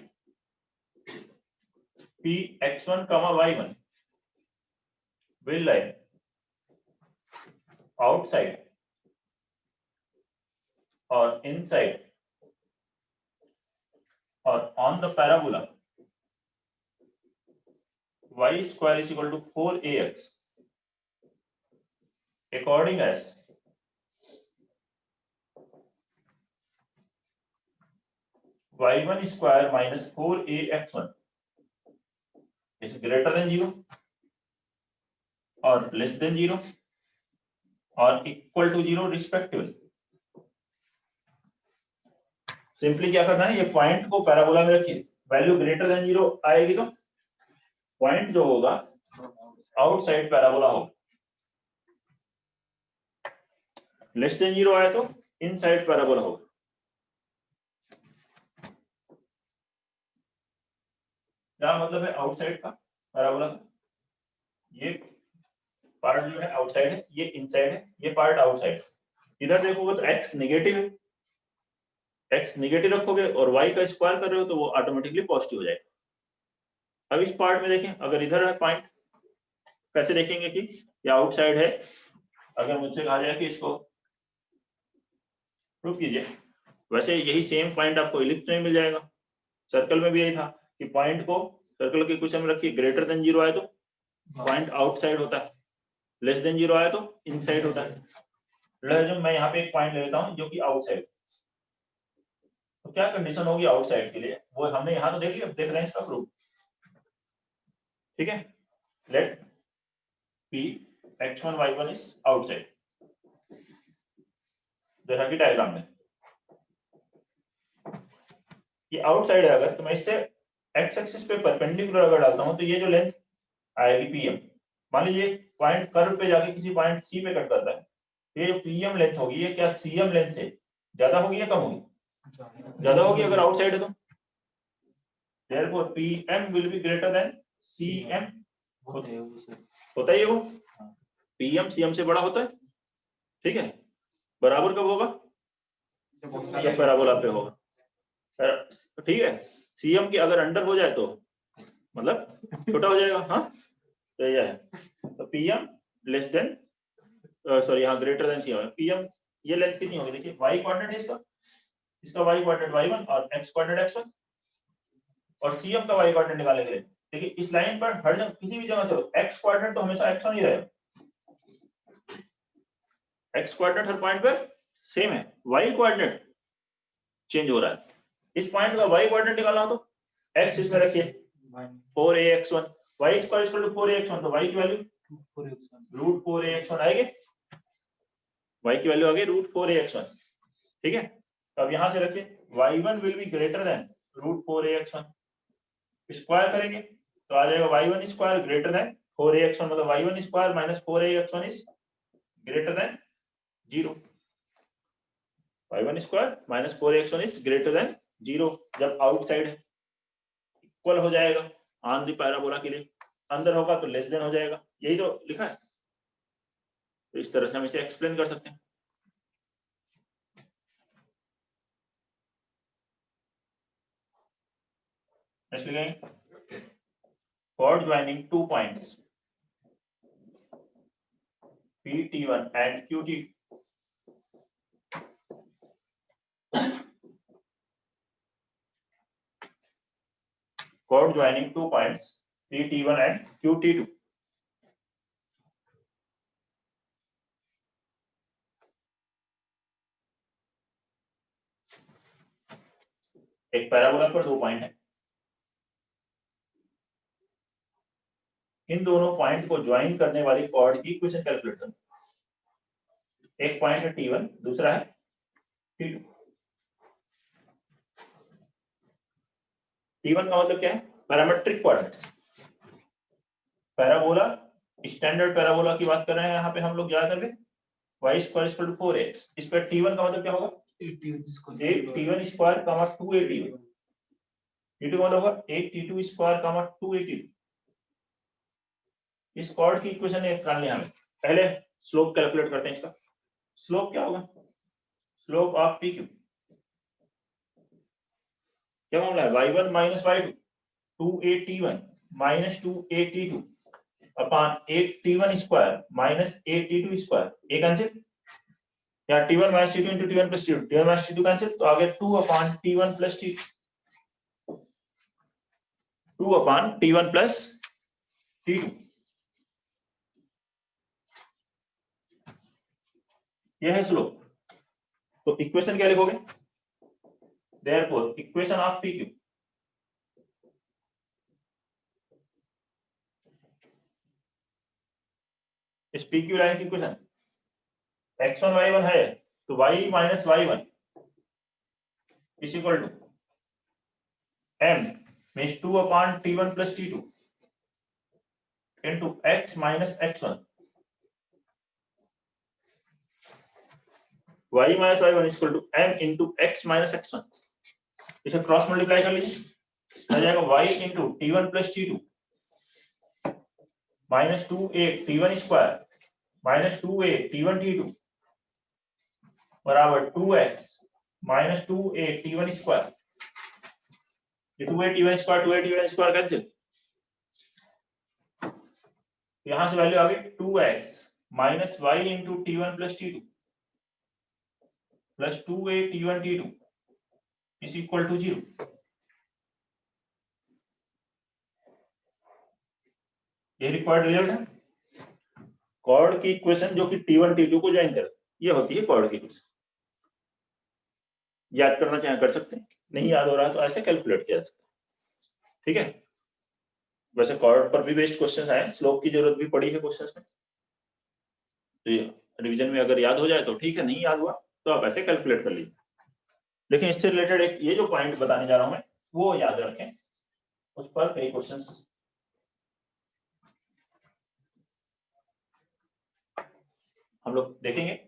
[SPEAKER 1] p x1 comma y1 will lie outside or inside or on the parabola y square is equal to 4ax according as y1 square minus 4ax1 is greater than 0 or less than 0 or equal to 0 respectively। Simply क्या करना है, ये point को parabola में रखिए, value greater than 0 आएगी तो point जो होगा आउटसाइड पैराबोला होगा, लेस देन 0 आए तो इनसाइड पैराबोला होगा। क्या मतलब है आउटसाइड का पैराबोला का, ये पार्ट जो है आउटसाइड है, ये इनसाइड है, ये पार्ट आउटसाइड। इधर देखोगे तो x नेगेटिव है, x नेगेटिव रखोगे और y का स्क्वायर कर रहे हो तो वो ऑटोमेटिकली पॉजिटिव हो जाएगा। अब इस पार्ट में देखें, अगर इधर है पॉइंट, कैसे देखेंगे कि ये आउटसाइड है। अगर मुझसे कहा जाए कि इसको प्रूफ कीजिए, वैसे यही सेम पॉइंट आपको इलिप्स में मिल जाएगा, सर्कल में भी यही था कि पॉइंट को सर्कल के क्वेश्चन में रखिए, ग्रेटर देन 0 आए तो पॉइंट आउटसाइड होता है, लेस देन 0 आए तो इनसाइड होता है। जब मैं यहाँ पे एक पॉइंट ले लेता हूँ जो कि आउटसाइड, तो क्या कंडीशन होगी आउटसाइड के लिए, वो हमने यहाँ तो देख लिया, देख रहे हैं इसका प्रूफ। ठीक है, late p x1 y1 is outside, जैसा कि डायग्राम में ये आउटसाइड है। अगर तो मैं इससे x एक्सिस पे परपेंडिकुलर अगर डालता हूं तो ये जो लेंथ आएगी pm, मान लीजिए पॉइंट कर्व पे जाके किसी पॉइंट c पे कट करता है, ये जो pm लेंथ होगी ये क्या cm लेंथ से ज्यादा होगी या कम होगी, ज्यादा होगी अगर आउटसाइड है तो। therefore pm will be greater than cm, होता ही है वो, pm cm से बड़ा होता है। ठीक है, बराबर कब होगा, जब पैराबोला पे होगा। ठीक है, सीएम के अगर अंडर हो जाए तो मतलब छोटा हो जाएगा। हाँ, तो यह है, तो पीएम लेस देन सॉरी यहाँ ग्रेटर देन सीएम। पीएम ये लेंथ कितनी होगी, देखिए वाई कोऑर्डिनेट है इसका, इसका वाई कोऑर्डिनेट y1 और एक्स कोऑर्डिनेट x1 और सीएम का वाई कोऑर्डिनेट निकालने के लिए देखिए इस लाइन पर हर जगह किसी भी जगह चलो एक्स कोऑर्डिनेट तो हमेशा x1 ही रहेगा, एक्स कोऑर्डिनेट हर पॉइंट पर सेम है, वाई कोऑर्डिनेट चेंज हो रहा है। इस पॉइंट का y कोऑर्डिनेट निकालना हो तो x इसमें रखिए 4ax1, y square equal to 4ax1, तो y की वैल्यू √4ax1 आएगी, y की वैल्यू आ गई √4ax1। ठीक है, अब यहां से रखिए y1 will be greater than √4ax1, square करेंगे तो आ जाएगा y1 square greater than 4ax1, मतलब y1 square minus 4ax1 is greater than 0, y1 square minus 4x1 is greater than 0 जब आउटसाइड है, इक्वल हो जाएगा ऑन द पैराबोला के लिए, अंदर होगा तो लेस देन हो जाएगा, यही तो लिखा है। तो इस तरह से हम इसे एक्सप्लेन कर सकते हैं। नेक्स्ट लिखेंगे chord joining two points PT1 and QT chord joining two points PT1 and QT2. एक पैराबोला पर दो पॉइंट है, इन दोनों पॉइंट को ज्वाइन करने वाली कॉर्ड की इक्वेशन कैलकुलेट करो। एक पॉइंट है T1, दूसरा है T2। T1 का मतलब क्या है? Parametric coordinates. Parabola, standard parabola की बात कर रहे हैं यहाँ पे हम लोग, याद करके y square equal to 4x। इस पर T1 का मतलब क्या होगा? 8T1 स्क्वायर 2 T2 का मतलब होगा 8T2 स्क्वायर 2 T2। इस कॉर्ड की इक्वेशन निकालनी है हमें। पहले स्लोप कैलकुलेट करते हैं इसका। स्लोप क्या होगा? स्लोप ऑफ PQ क्या मामला है? y1 minus y2 2AT1 minus 2AT2 upon 8T1 square minus 8T2 square. एक आंसर या T1 minus T2 into T1 plus T2, T1 minus T2 cancel, तो आगे 2 upon T1 plus T2, 2 upon T1 plus T2। यह है slope. तो equation क्या लिखोगे? Therefore equation of PQ इस PQ लाइन की इक्वेशन x1 y1 है तो y minus y1 is equal to m means 2 upon T1 plus T2 into x minus x1। y minus y1 is equal to m into x minus x1। इसे cross multiply कर लीजिए, आ जाएगा y into T1 plus T2 minus 2a T1 square minus 2a T1 T2 बराबर 2x minus 2a T1 square. 2a T1 square 2a T1 square cancel, यहां से value आ गई 2x minus y into T1 plus T2 plus 2a T1 T2 is equal to 0। ये required result है। Chord की equation जो कि T1 T2 को ज्वाइन करे, ये होती है कॉर्ड की इक्वेशन। याद करना चाहे कर सकते हैं, नहीं याद हो रहा तो ऐसे कैलकुलेट किया जा सकता है। ठीक है, वैसे कॉर्ड पर भी बेस्ड क्वेश्चंस आए, स्लोप की जरूरत भी पड़ी है क्वेश्चंस में, तो ये रिवीजन में अगर याद हो जाए तो ठीक है, नहीं याद हुआ तो आप ऐसे कैलकुलेट कर लीजिए। लेकिन इससे रिलेटेड एक ये जो पॉइंट बताने जा रहा हूं मैं, वो याद रखें, उस पर कई क्वेश्चंस हम लोग देखेंगे।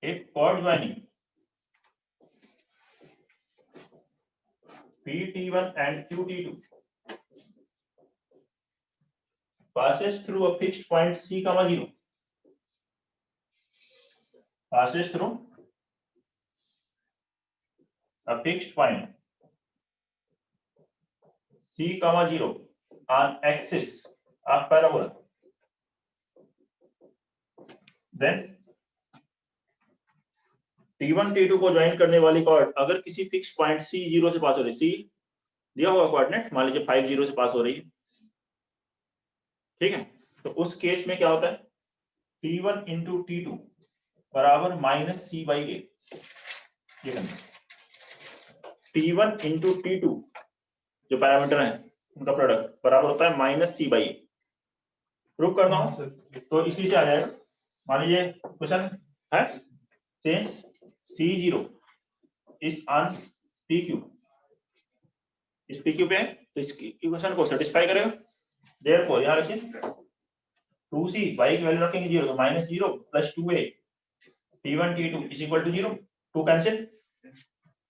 [SPEAKER 1] एक chord joining PT1 and QT2 passes through a fixed point C, 0 passes through a fixed point C, 0 on axis of parabola. Then T1 T2 को ज्वाइन करने वाली कॉर्ड अगर किसी फिक्स पॉइंट C0 से पास हो रही, C दिया हुआ कोऑर्डिनेट मान लीजिए 5 से पास हो रही है, ठीक है, तो उस केस में क्या होता है? T1 इंटू T2 बराबर minus C by A. T1 into T2 जो पैरामीटर है उनका प्रोडक्ट बराबर होता है minus C by A. Prove करना हो तो इसी से आ जाएगा। मान लीजिए क्वेश्चन है change C0 is on P Q, इस पी क्यू पे है तो इस इक्वेशन को सेटिस्फाई करेगा। देयरफॉर यहाँ रखिए 2c, y की वैल्यू रखेंगे 0 तो -0 + 2a t1 t2 is equal to 0, 2 cancel,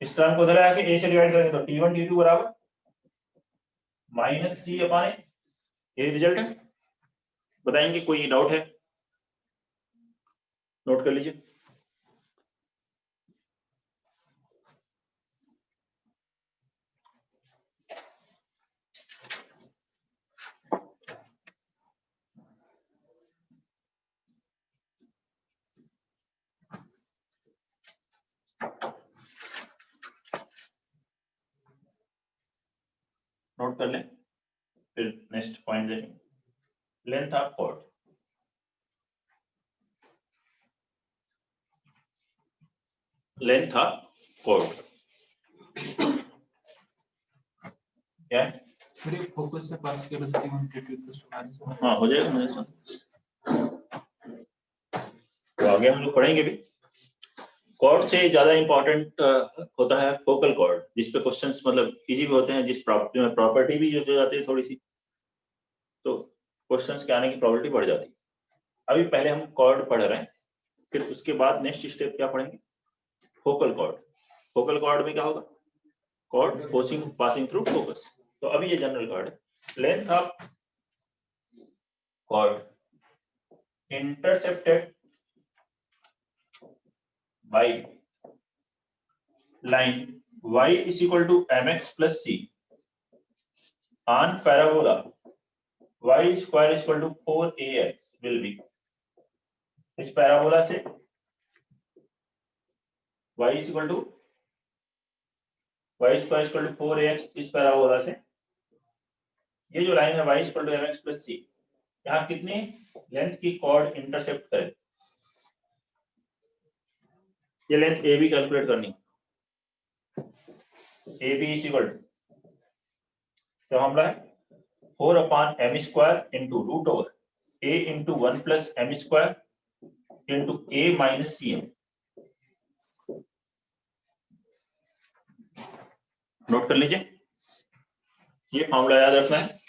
[SPEAKER 1] इस टर्म को उधर आके a से डिवाइड करेंगे तो t1 t2 बराबर -c/a, ये रिजल्ट है। बताएंगे कोई डाउट है? नोट कर लीजिए। नोट कर लें, फिर नेक्स्ट पॉइंट देखेंगे। Length of chord, length of chord क्या है?
[SPEAKER 3] सर ये फोकस से पास के बदले हम T2
[SPEAKER 1] हाँ हो जाएगा मेरे साथ, तो आगे हम लोग पढ़ेंगे भी। कॉर्ड से ज्यादा इंपॉर्टेंट होता है फोकल कॉर्ड, जिस पे क्वेश्चंस मतलब इजी भी होते हैं, जिस प्रॉपर्टी में प्रॉपर्टी भी जो जाती है थोड़ी सी, तो क्वेश्चंस के आने की प्रोबेबिलिटी बढ़ जाती है। अभी पहले हम कॉर्ड पढ़ रहे हैं, फिर उसके बाद नेक्स्ट स्टेप क्या पढ़ेंगे? Focal cord. फोकल कॉर्ड में क्या होगा? Chord passing through focus. तो अभी ये जनरल कॉर्ड है। Length of chord intercepted by line y is equal to mx plus c on parabola y square is equal to 4ax will be, इस parabola से y is equal to y square is equal to 4ax, इस parabola से ये जो line है y is equal to mx plus c, यहाँ कितनी length की कॉर्ड इंटरसेप्ट करे, ये लेंथ ए बी कैलकुलेट करनी। A B is equal to क्या मामला है? 4/m² into root over a into 1 + m² into a - cm। Note कर लीजिए, ये फॉर्मूला याद रखना है।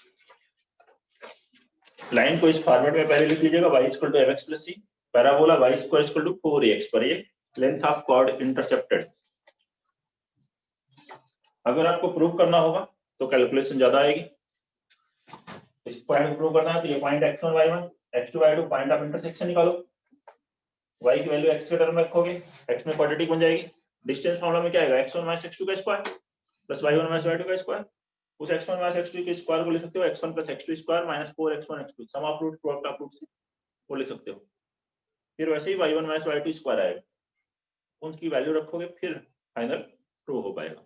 [SPEAKER 1] लाइन को इस फॉर्मेट में पहले लिख लीजिएगा, y = mx + c, parabola y² = 4ax पर ये लेंथ ऑफ कॉर्ड इंटरसेप्टेड। अगर आपको प्रूव करना होगा तो कैलकुलेशन ज्यादा आएगी। इस पॉइंट को प्रूव करना है तो ये point x1 y1 x2 y2 point of intersection निकालो, y की वैल्यू x के टर्म में रखोगे, x में क्वाड्रेटिक बन जाएगी। डिस्टेंस फार्मूला में क्या आएगा? x1 - x2 का स्क्वायर प्लस y1 - y2 का स्क्वायर। उस x1 - x2 के स्क्वायर को लिख सकते हो x1 + x2 square - 4x1 x2, sum of root product of root से वो लिख सकते हो। फिर वैसे ही y1 - y2 स्क्वायर आएगा, उनकी वैल्यू रखोगे, फिर फाइनल प्रूव हो पाएगा।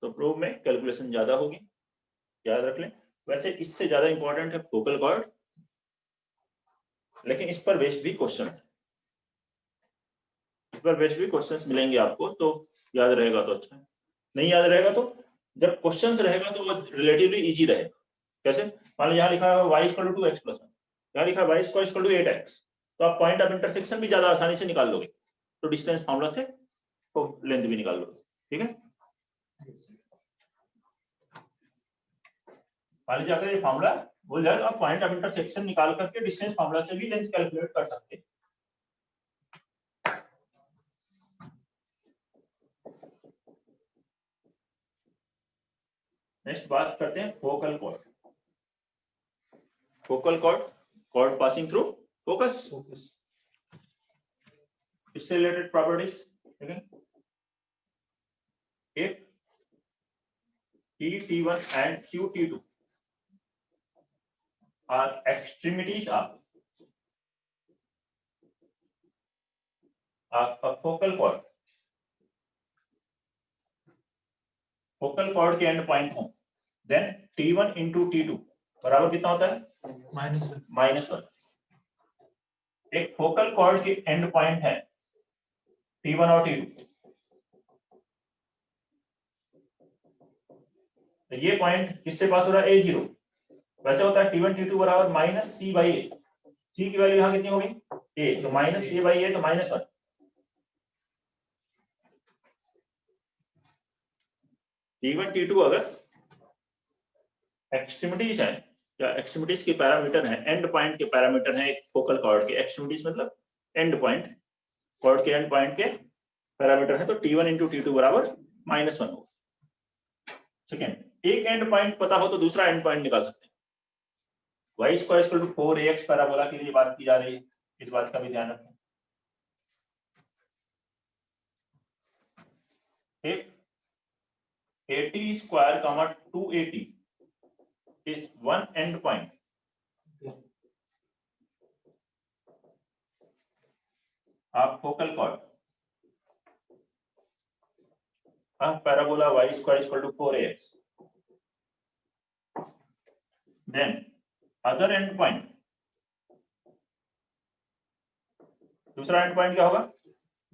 [SPEAKER 1] तो प्रूव में कैलकुलेशन ज्यादा होगी, याद रख लें। वैसे इससे ज्यादा इंपॉर्टेंट है फोकल कॉर्ड, लेकिन इस पर बेस्ड भी क्वेश्चंस, इस पर बेस्ड भी क्वेश्चंस मिलेंगे आपको, तो याद रहेगा तो अच्छा है, नहीं याद रहेगा तो जब क्वेश्चंस रहेगा तो वो रिलेटिवली इजी रहेगा। कैसे? मान लीजिए यहाँ लिखा है y = 2x + 1, यहाँ लिखा है y² = 8x, तो आप पॉइंट ऑफ इंटरसेक्शन भी ज्यादा आसानी से निकाल लोगे, तो डिस्टेंस फार्मूला से तो लेंथ भी निकाल लोगे। ठीक है, मान लीजिए अगर ये फार्मूला भूल जाए तो आप पॉइंट ऑफ इंटरसेक्शन निकाल करके डिस्टेंस फार्मूला से भी लेंथ कैलकुलेट कर सकते हैं। नेक्स्ट बात करते हैं focal cord. Focal chord, cord passing through focus, इससे रिलेटेड प्रॉपर्टीज देखें। एक T1 and Q2 are extremities of a focal cord। Focal cord के एंड पॉइंट हो, देन T1 × T2 बराबर कितना होता है? -1। एक फोकल कॉर्ड के एंड पॉइंट है T1 और T2, तो ये पॉइंट किससे पास हो रहा है? A0। वैसे होता है T1 T2 बराबर -c/a, c की वैल्यू यहाँ कितनी होगी? a, तो -a/a तो -1। T1 T2 अगर एक्सट्रीमिटीज है या एक्सट्रीमिटीज के पैरामीटर है, एंड पॉइंट के पैरामीटर है फोकल कॉर्ड के, एक्सट्रीमिटीज मतलब एंड पॉइंट, कॉर्ड के एंड पॉइंट के पैरामीटर है, तो T1 इंटू T2 बराबर -1 होगा। सेकेंड, एक एंड पॉइंट पता हो तो दूसरा एंड पॉइंट निकाल सकते हैं। y square equal to 4ax parabola के लिए बात की जा रही है, इस बात का भी ध्यान रखें। एक 80 square comma 280 is one and point of focal cord of parabola y square is equal to 4ax. Then other end point, दूसरा एंड पॉइंट क्या होगा,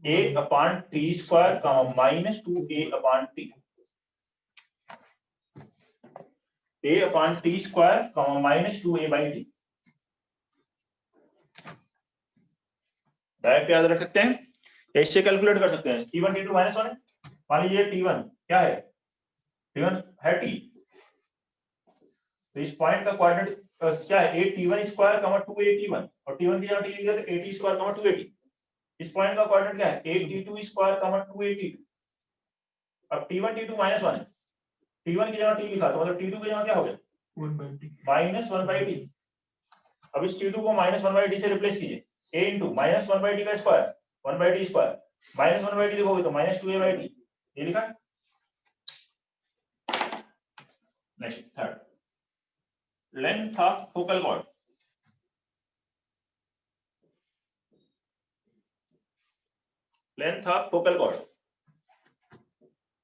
[SPEAKER 1] a upon t square minus 2a upon t, a upon t square minus 2a by t। Direct याद रख सकते हैं, ऐसे calculate कर सकते हैं। T1 T2 -1 है, मान लीजिए T1 क्या है, T1 है t, तो इस पॉइंट का कोऑर्डिनेट क्या है, 8t1 स्क्वायर 2a और T1 की जगह t लिखा तो 80 स्क्वायर 280। इस पॉइंट का कोऑर्डिनेट क्या है, 8t2 स्क्वायर 282। अब T1 T2 -1 है, T1 की जगह t लिखा तो मतलब T2 की जगह क्या हो गया, 1/t। अब इस T2 को -1/t से रिप्लेस कीजिए, a इंटू -1/t का स्क्वायर 1/t स्क्वायर, -1/t लिखोगे तो -2a/t, ये लिखा। Next third, length of focal cord. Length of focal cord,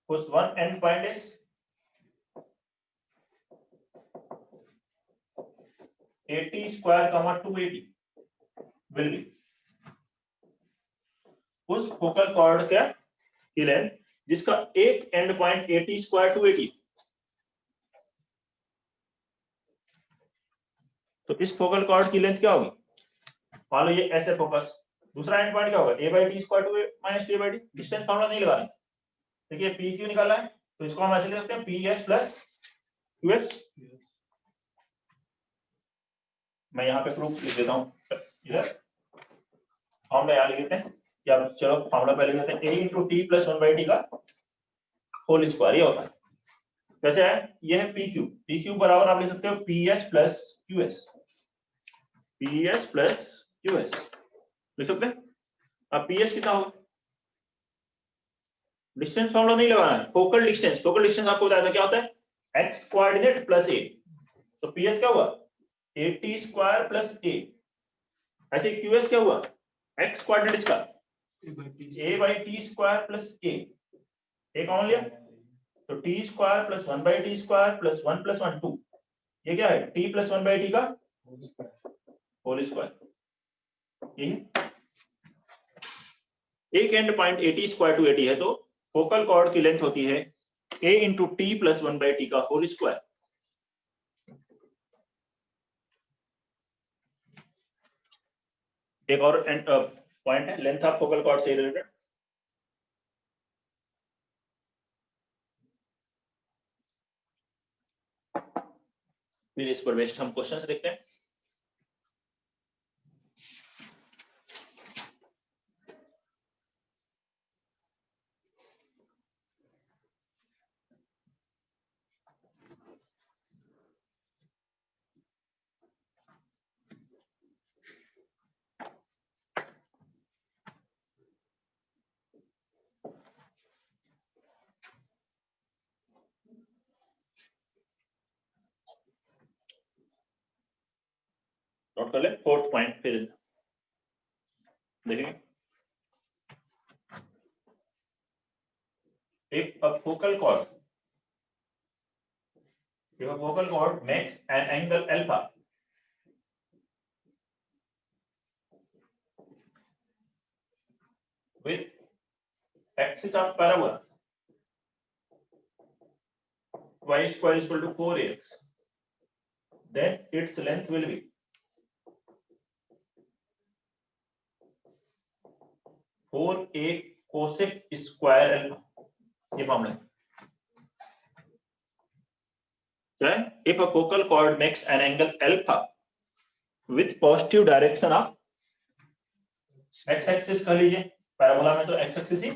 [SPEAKER 1] whose one end point is (80 square 280) will be उस फोकल कॉर्ड का की लेंथ जिसका एक एंड पॉइंट 80 स्क्वायर 280। तो इस फोकल कॉर्ड की लेंथ क्या होगी, मान लो ये ऐसे फोकस, दूसरा एंड पॉइंट क्या होगा, a/t square 2a minus 2a/t। Distance formula नहीं लगाना, देखिए पी क्यू निकाला है तो इसको हम ऐसे लिख सकते हैं PS प्लस QS। मैं यहाँ पे प्रूफ लिख देता हूँ, इधर फॉर्मूला यहाँ लिख देते हैं, या चलो फॉर्मूला पहले लिख देते हैं, a into t plus 1/t का होल स्क्वायर, ये होता है। कैसे है, ये है PQ, PQ बराबर आप लिख सकते हो PS plus QS, PS plus QS लिख सकते हैं। अब PS कितना होगा, डिस्टेंस फॉर्मूला नहीं लगाना है, फोकल डिस्टेंस, फोकल डिस्टेंस आपको बताया था क्या होता है, x कोऑर्डिनेट प्लस a, तो PS क्या हुआ 80 स्क्वायर प्लस a। ऐसे QS क्या हुआ, x कोऑर्डिनेट इसका a/t square plus a, common लिया तो t square plus 1/t square plus 1 plus 1 2, ये क्या है t प्लस 1/t का होल स्क्वायर। ये एक एंड पॉइंट 80 स्क्वायर 280 है, तो फोकल कॉर्ड की लेंथ होती है a into t plus 1/t का होल स्क्वायर। एक और पॉइंट है लेंथ ऑफ फोकल कॉर्ड से रिलेटेड, फिर इस पर बेस्ड हम क्वेश्चंस देखते हैं। नोट कर ले, फोर्थ पॉइंट फिर देखेंगे। If a focal cord makes an angle alpha with axis of parabola y square is equal to 4ax, then its length will be 4a cosec square alpha। ये मामला है, क्या है? If a focal cord makes an angle alpha with positive direction of x axis कर लीजिए, parabola में तो x axis ही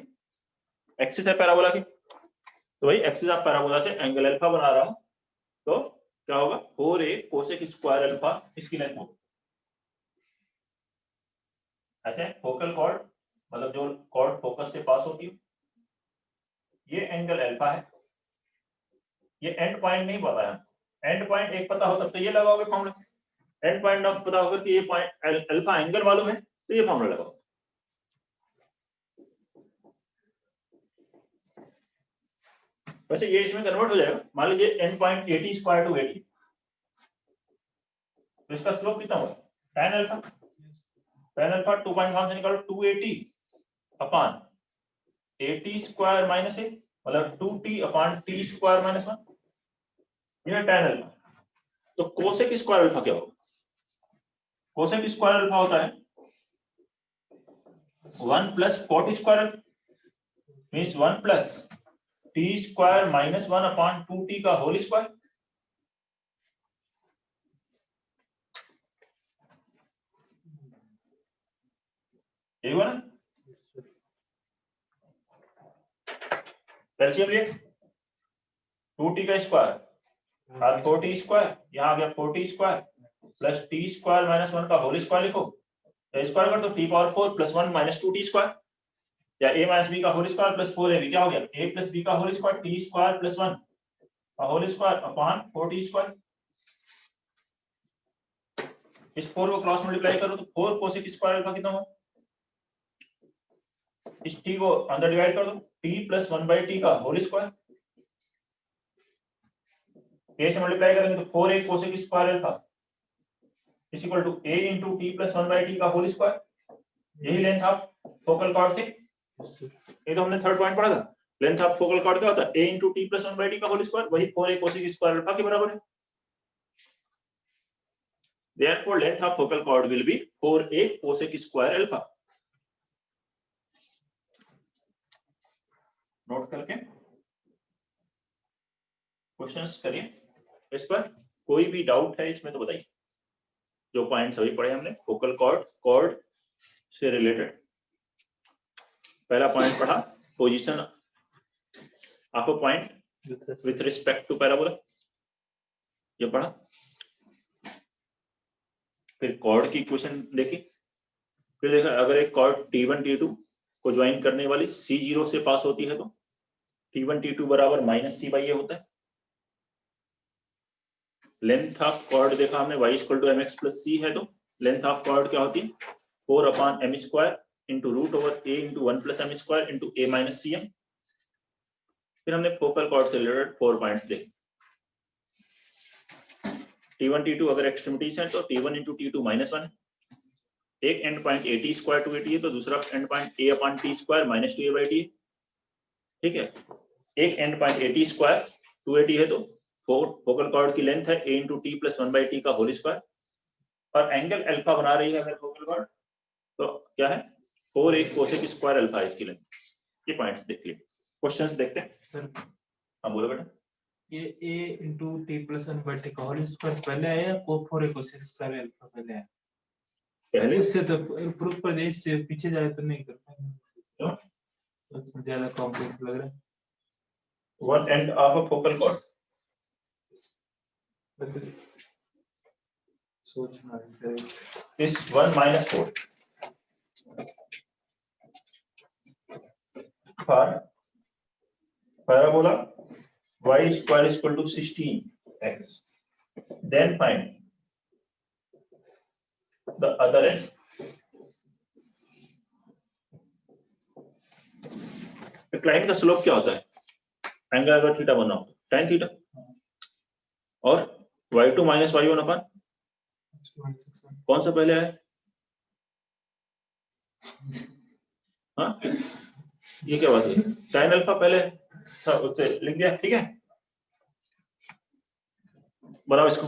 [SPEAKER 1] axis है पैराबोला की, तो वही एक्सिस ऑफ पैराबोला से एंगल अल्फा बना रहा हूं, तो क्या होगा 4a कोसेक स्क्वायर अल्फा इसकी लेंथ होगी। ऐसे फोकल कॉर्ड मतलब जो कॉर्ड फोकस से पास होती है, ये एंगल अल्फा है, ये एंड पॉइंट नहीं पता है, एंड पॉइंट एक पता हो तब तो ये लगाओगे फॉर्मूला, एंड पॉइंट ना पता होगा कि ये पॉइंट अल्फा एंगल मालूम है तो ये फॉर्मूला लगाओ। वैसे ये इसमें कन्वर्ट हो जाएगा, मान लीजिए एंड पॉइंट 80 स्क्वायर टू 80, तो इसका स्लोप कितना होगा tan अल्फा, tan अल्फा 2.5 से निकालो 280 अपॉन 80 स्क्वायर माइनस 1 मतलब 2t upon t square minus 1, ये tan अल्फा। तो कोसेक स्क्वायर अल्फा क्या होगा? कोसेक स्क्वायर अल्फा होता है 1 plus 40 square means 1 plus t square minus 1 upon 2t का होल स्क्वायर। यही हुआ ना? कैल्शियम लिए 2t का स्क्वायर और 4t स्क्वायर, यहाँ आ गया 4t square plus t square minus 1 का होल स्क्वायर लिखो, तो स्क्वायर कर दो t power 4 plus 1 minus 2t square, या a माइनस b का होल स्क्वायर प्लस 4ab, क्या हो गया a प्लस b का whole square t square plus 1 का whole square upon 4t square. इस 4 को क्रॉस मल्टीप्लाई करो तो 4 कोसेक स्क्वायर अल्फा कितना होगा, इस t को अंदर डिवाइड कर दो t प्लस 1/t का होल स्क्वायर, a से मल्टीप्लाई करेंगे तो 4a cosec square alpha is equal to a into t plus 1/t का होल स्क्वायर। यही लेंथ ऑफ फोकल कॉर्ड थी, ये तो हमने थर्ड पॉइंट पढ़ा था। लेंथ ऑफ फोकल कॉर्ड क्या होता है a into t plus 1/t का होल स्क्वायर, वही 4a कोसेक स्क्वायर अल्फा के बराबर है। Therefore length of focal cord will be 4a cosec square alpha। Note करके क्वेश्चंस करिए, इस पर कोई भी डाउट है इसमें तो बताइए। जो पॉइंट सभी पढ़े हमने फोकल कॉर्ड, कॉर्ड से रिलेटेड पहला पॉइंट पढ़ा position of a point with respect to parabola, ये पढ़ा। फिर कॉर्ड की इक्वेशन देखी, फिर देखा अगर एक कॉर्ड T1 T2 को ज्वाइन करने वाली C0 से पास होती है तो T1 T2 बराबर माइनस C बाई ए होता है। लेंथ ऑफ कॉर्ड देखा हमने y equal to mx plus c है, तो लेंथ ऑफ कॉर्ड क्या होती है 4 upon m square into root over a into 1 plus m square into a minus c m. फिर हमने फोकल कॉर्ड से रिलेटेड 4 पॉइंट्स देखे। T1 T2 अगर एक्सट्रीमिटीज है तो T1 इंटू T2 माइनस 1 है, एक end point a t square two 80 है तो दूसरा end point a upon t square minus 2a by t, ठीक है। एक end point a t square 280 है तो फोकल कॉर्ड की लेंथ है a into t plus 1/t का होल स्क्वायर, और एंगल अल्फा बना रही है अगर फोकल कॉर्ड तो क्या है 4a कोसेक स्क्वायर अल्फा इसकी लेंथ। ये पॉइंट्स देख लिए, क्वेश्चंस देखते हैं
[SPEAKER 3] सर
[SPEAKER 1] हाँ बोलो बेटा।
[SPEAKER 3] ये a into t plus 1/t का होल स्क्वायर पहले आया या फोर कोसेक स्क्वायर अल्फा पहले आया?
[SPEAKER 1] पहले
[SPEAKER 3] उससे तो प्रूफ पर इससे पीछे जाए तो नहीं कर पाएंगे, तो ज्यादा कॉम्प्लेक्स लग रहा है।
[SPEAKER 1] One end of a focal cord
[SPEAKER 3] वैसे सोचना है
[SPEAKER 1] is 1 minus 4 for parabola y square is equal to 16x, then find the other end। एक लाइन का स्लोप क्या होता है, एंगल अगर थीटा बना हो tan थीटा, और y2 माइनस y1 अपन कौन सा पहले है? हाँ ये क्या बात है, tan अल्फा पहले था उससे लिख दिया, ठीक है। बनाओ इसको,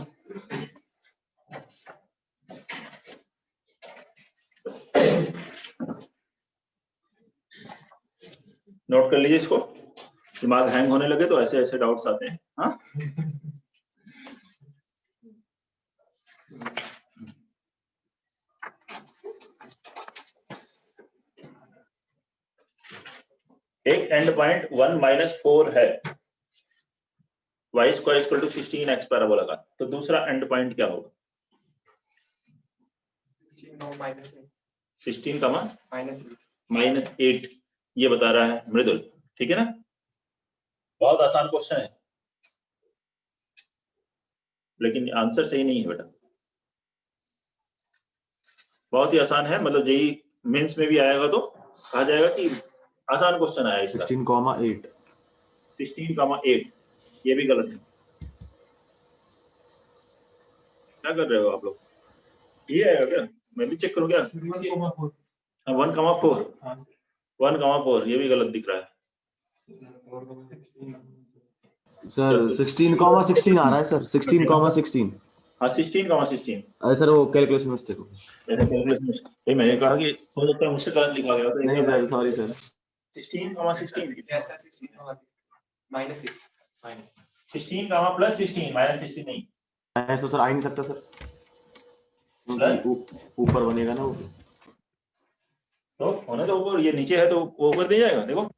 [SPEAKER 1] नोट कर लीजिए इसको, दिमाग हैंग होने लगे तो ऐसे ऐसे डाउट्स आते हैं। हाँ एक एंड पॉइंट 1 - 4 है, y square equal to 16x parabola का, तो दूसरा एंड पॉइंट क्या होगा? 16 कमा -8 ये बता रहा है मृदुल, ठीक है ना? बहुत आसान क्वेश्चन है, लेकिन आंसर सही नहीं है बेटा। बहुत ही आसान है, मतलब जेई मेंस में भी आएगा तो कहा जाएगा कि आसान क्वेश्चन आया इसका।
[SPEAKER 2] 16,8
[SPEAKER 1] 16,8 ये भी गलत है। क्या कर रहे हो आप लोग? ये आएगा क्या? मैं भी चेक करूं क्या?
[SPEAKER 3] 1,4
[SPEAKER 1] 1,4
[SPEAKER 3] हाँ
[SPEAKER 1] 1,4 ये भी गलत दिख रहा है
[SPEAKER 2] सर। 16,16 आ रहा है सर। 16,16
[SPEAKER 1] हाँ 16,16
[SPEAKER 2] अरे सर वो कैलकुलेशन मिस्टेक हो
[SPEAKER 1] ऐसा कैलकुलेशन भाई मैंने कहा कि हो सकता है मुझसे गलत लिखा गया हो, तो
[SPEAKER 2] नहीं सर, सॉरी सर।
[SPEAKER 1] 16,16
[SPEAKER 4] -6
[SPEAKER 1] 16 प्लस 16 -16 नहीं
[SPEAKER 2] माइनस तो सर आ ही नहीं सकता सर,
[SPEAKER 1] प्लस
[SPEAKER 2] क्योंकि ऊपर बनेगा ना वो।
[SPEAKER 1] तो होने तो ऊपर, ये नीचे है तो वो ऊपर दे जाएगा। देखो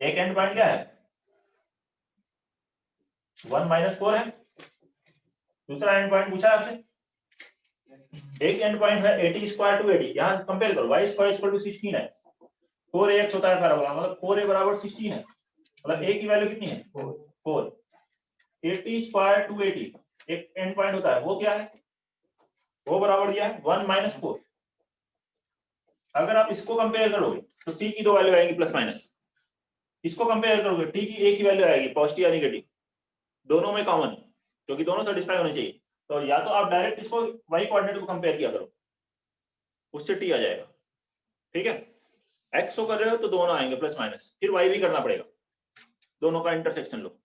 [SPEAKER 1] एक एंड पॉइंट क्या है 1 - 4 है, दूसरा एंड पॉइंट पूछा है आपसे। एक एंड पॉइंट है 80 स्क्वायर टू 80, यहाँ कंपेयर करो y स्क्वायर इक्वल टू 16 है, 4ax होता है पैराबोला, मतलब 4a बराबर 16 है, मतलब a की वैल्यू कितनी है 4। 80 स्क्वायर टू 80 एक एंड पॉइंट होता है, वो क्या है, वो बराबर दिया है 1 - 4। अगर आप इसको कंपेयर करोगे तो t की दो वैल्यू आएंगी प्लस माइनस, इसको कंपेयर करोगे t की एक ही वैल्यू आएगी पॉजिटिव या नेगेटिव, दोनों में कॉमन, क्योंकि दोनों सेटिस्फाई होने चाहिए। तो या तो आप डायरेक्ट इसको y कोऑर्डिनेट को कंपेयर किया करो, उससे t आ जाएगा, ठीक है। x को कर रहे हो तो दोनों आएंगे प्लस माइनस, फिर y भी करना पड़ेगा, दोनों का इंटरसेक्शन लो,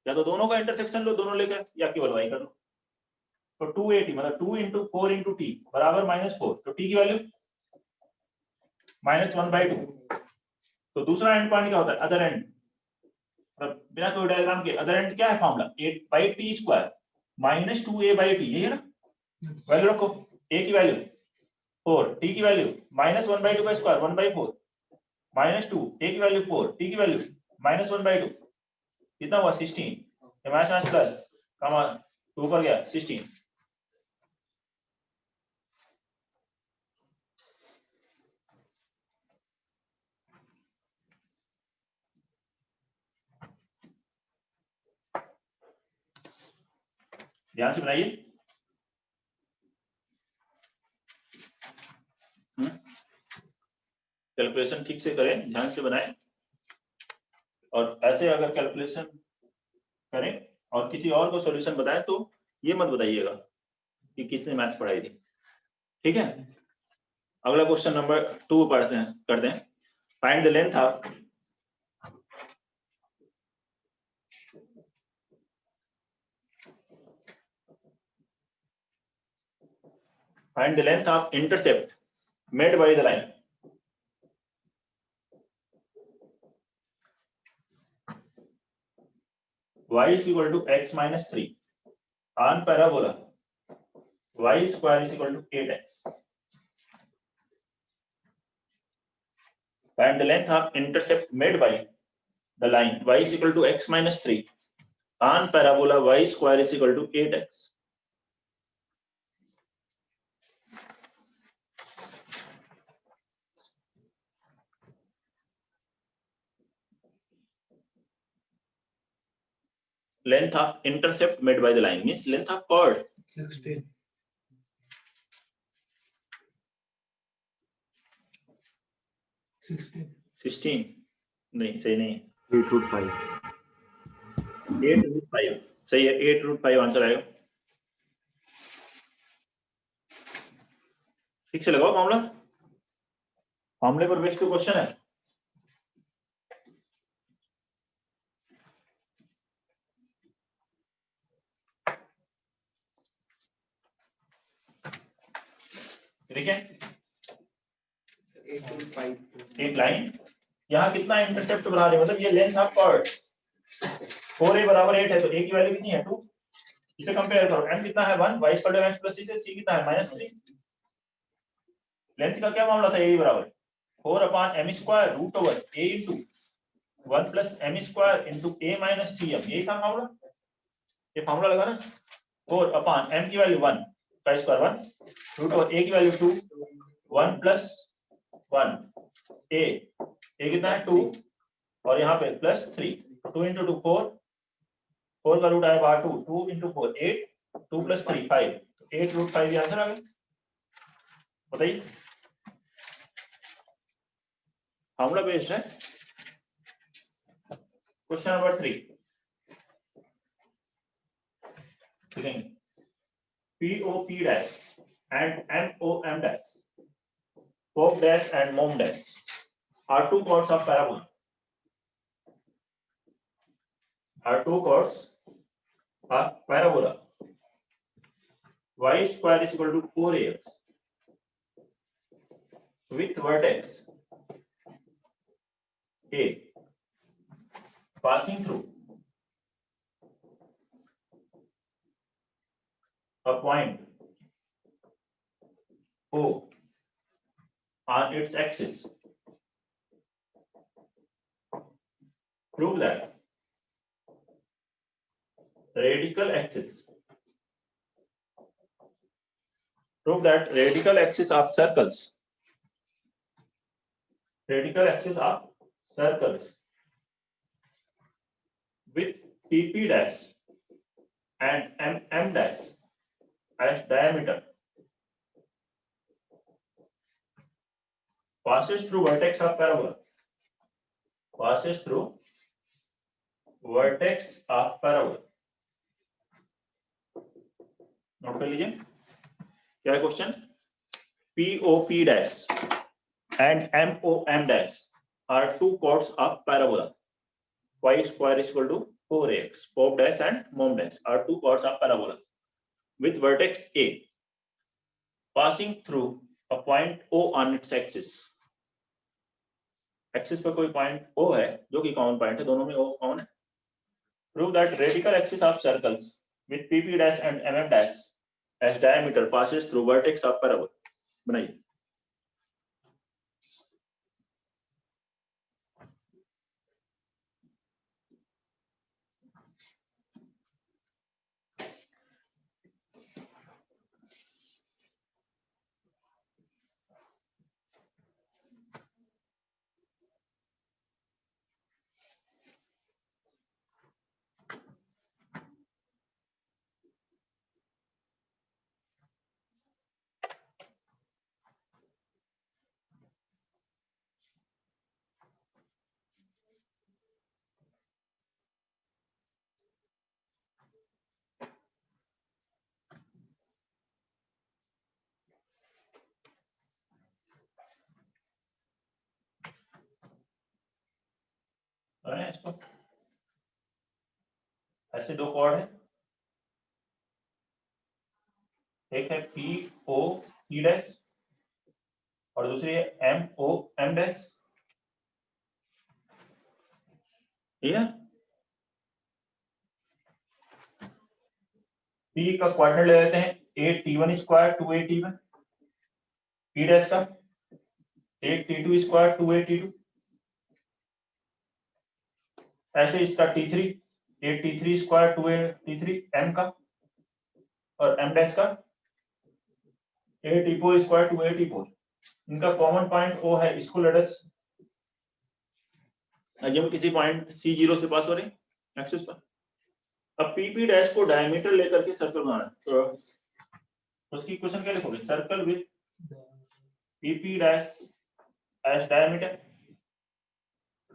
[SPEAKER 1] या तो दोनों का इंटरसेक्शन लो दोनों लेकर, या केवल y कर लो। तो 280 मतलब 2 × 4 × t बराबर -4, तो t की वैल्यू -1/2। तो दूसरा एंड पॉइंट क्या होता है अदर एंड, बिना कोई डायग्राम के अदर एंड क्या है फॉर्मूला 8/t² -2a/t, यही है ना। वैल्यू रखो, a की वैल्यू 4, t की वैल्यू -1/2 का स्क्वायर 1/4 -2, a की वैल्यू 4, t की वैल्यू -1/2, कितना हुआ 16, माइनस प्लस कमा 2 पर गया 16। ध्यान से बनाइए, कैलकुलेशन ठीक से करें, ध्यान से बनाएं, और ऐसे अगर कैलकुलेशन करें और किसी और को सॉल्यूशन बताएं तो ये मत बताइएगा कि किसने मैथ्स पढ़ाई थी, ठीक है। अगला क्वेश्चन नंबर 2 पढ़ते हैं, करते हैं। Find the length of intercept made by the line y is equal to x - 3 on parabola y square is equal to 8x. Find the length of intercept made by the line y is equal to x - 3 on parabola y square is equal to 8x. Length of intercept made by the line means length of chord.
[SPEAKER 3] 16
[SPEAKER 1] 16 नहीं, सही नहीं,
[SPEAKER 2] 8√5
[SPEAKER 1] 8√5 सही है, 8√5 answer आएगा। ठीक से लगाओ formula, फॉर्मूले पर बेस्ड क्वेश्चन है। देखिए
[SPEAKER 4] 8 to 5
[SPEAKER 1] एक लाइन यहाँ कितना इंटरसेप्ट बना रही है, मतलब ये लेंथ ऑफ कॉर्ड 4a बराबर 8 है तो a की वैल्यू कितनी है 2। इसे कंपेयर करो, m कितना है 1, y square mx plus c कितना है -3। लेंथ का क्या मामला था, a बराबर 4/m square root over a into 1 plus m square into a minus 3m, यही था मामला। ये फार्मूला लगा ना, 4/m की वैल्यू 1 का स्क्वायर 1 रूट ओवर a की वैल्यू 2 1 प्लस 1 a कितना है 2 और यहाँ पे प्लस 3 2 इंटू 2 4 का रूट आया बाहर 2 2 इंटू 4 8 2 प्लस 3 5 8 रूट 5 ये आंसर आ गया। बताइए फार्मूला बेस्ड है। क्वेश्चन नंबर 3 लिखेंगे POP dash and MOM dash, pop dash and mom dash are two chords of parabola. Are two chords of parabola. Y square is equal to 4ax with vertex A passing through a point O on its axis. Prove that radical axis. Prove that radical axis of circles. Radical axis of circles with PP dash and MM dash as diameter passes through vertex of parabola. Passes through vertex of parabola. Note कर लीजिए क्या है question. POP dash and MOM dash are two chords of parabola. Y square is equal to 4ax. Pop dash and mom dash are two chords of parabola with vertex A passing through a point O on its axis. Axis पर कोई point O है जो कि common point है, दोनों में O common है। Prove that radical axis of circles with PP dash and MM dash as diameter passes through vertex of parabola. बनाइए इसको। ऐसे दो कॉर्ड है, एक है POP डैश और दूसरी है MOM डैश। ठीक है, P का क्वाड्रेंट ले लेते हैं 8T1 square 2AT1, P dash का 8T2 स्क्वायर 2AT2, ऐसे इसका T3 8T3 square 2AT3 M का, और M डैश का 8T4 स्क्वायर 2AT4। इनका कॉमन पॉइंट O है, इसको लेट अस जब किसी पॉइंट C0 से पास हो रहे हैं एक्सिस पर। अब PP डैश को डायमीटर लेकर के सर्कल बनाना है, तो उसकी इक्वेशन क्या लिखोगे, circle with PP dash as diameter.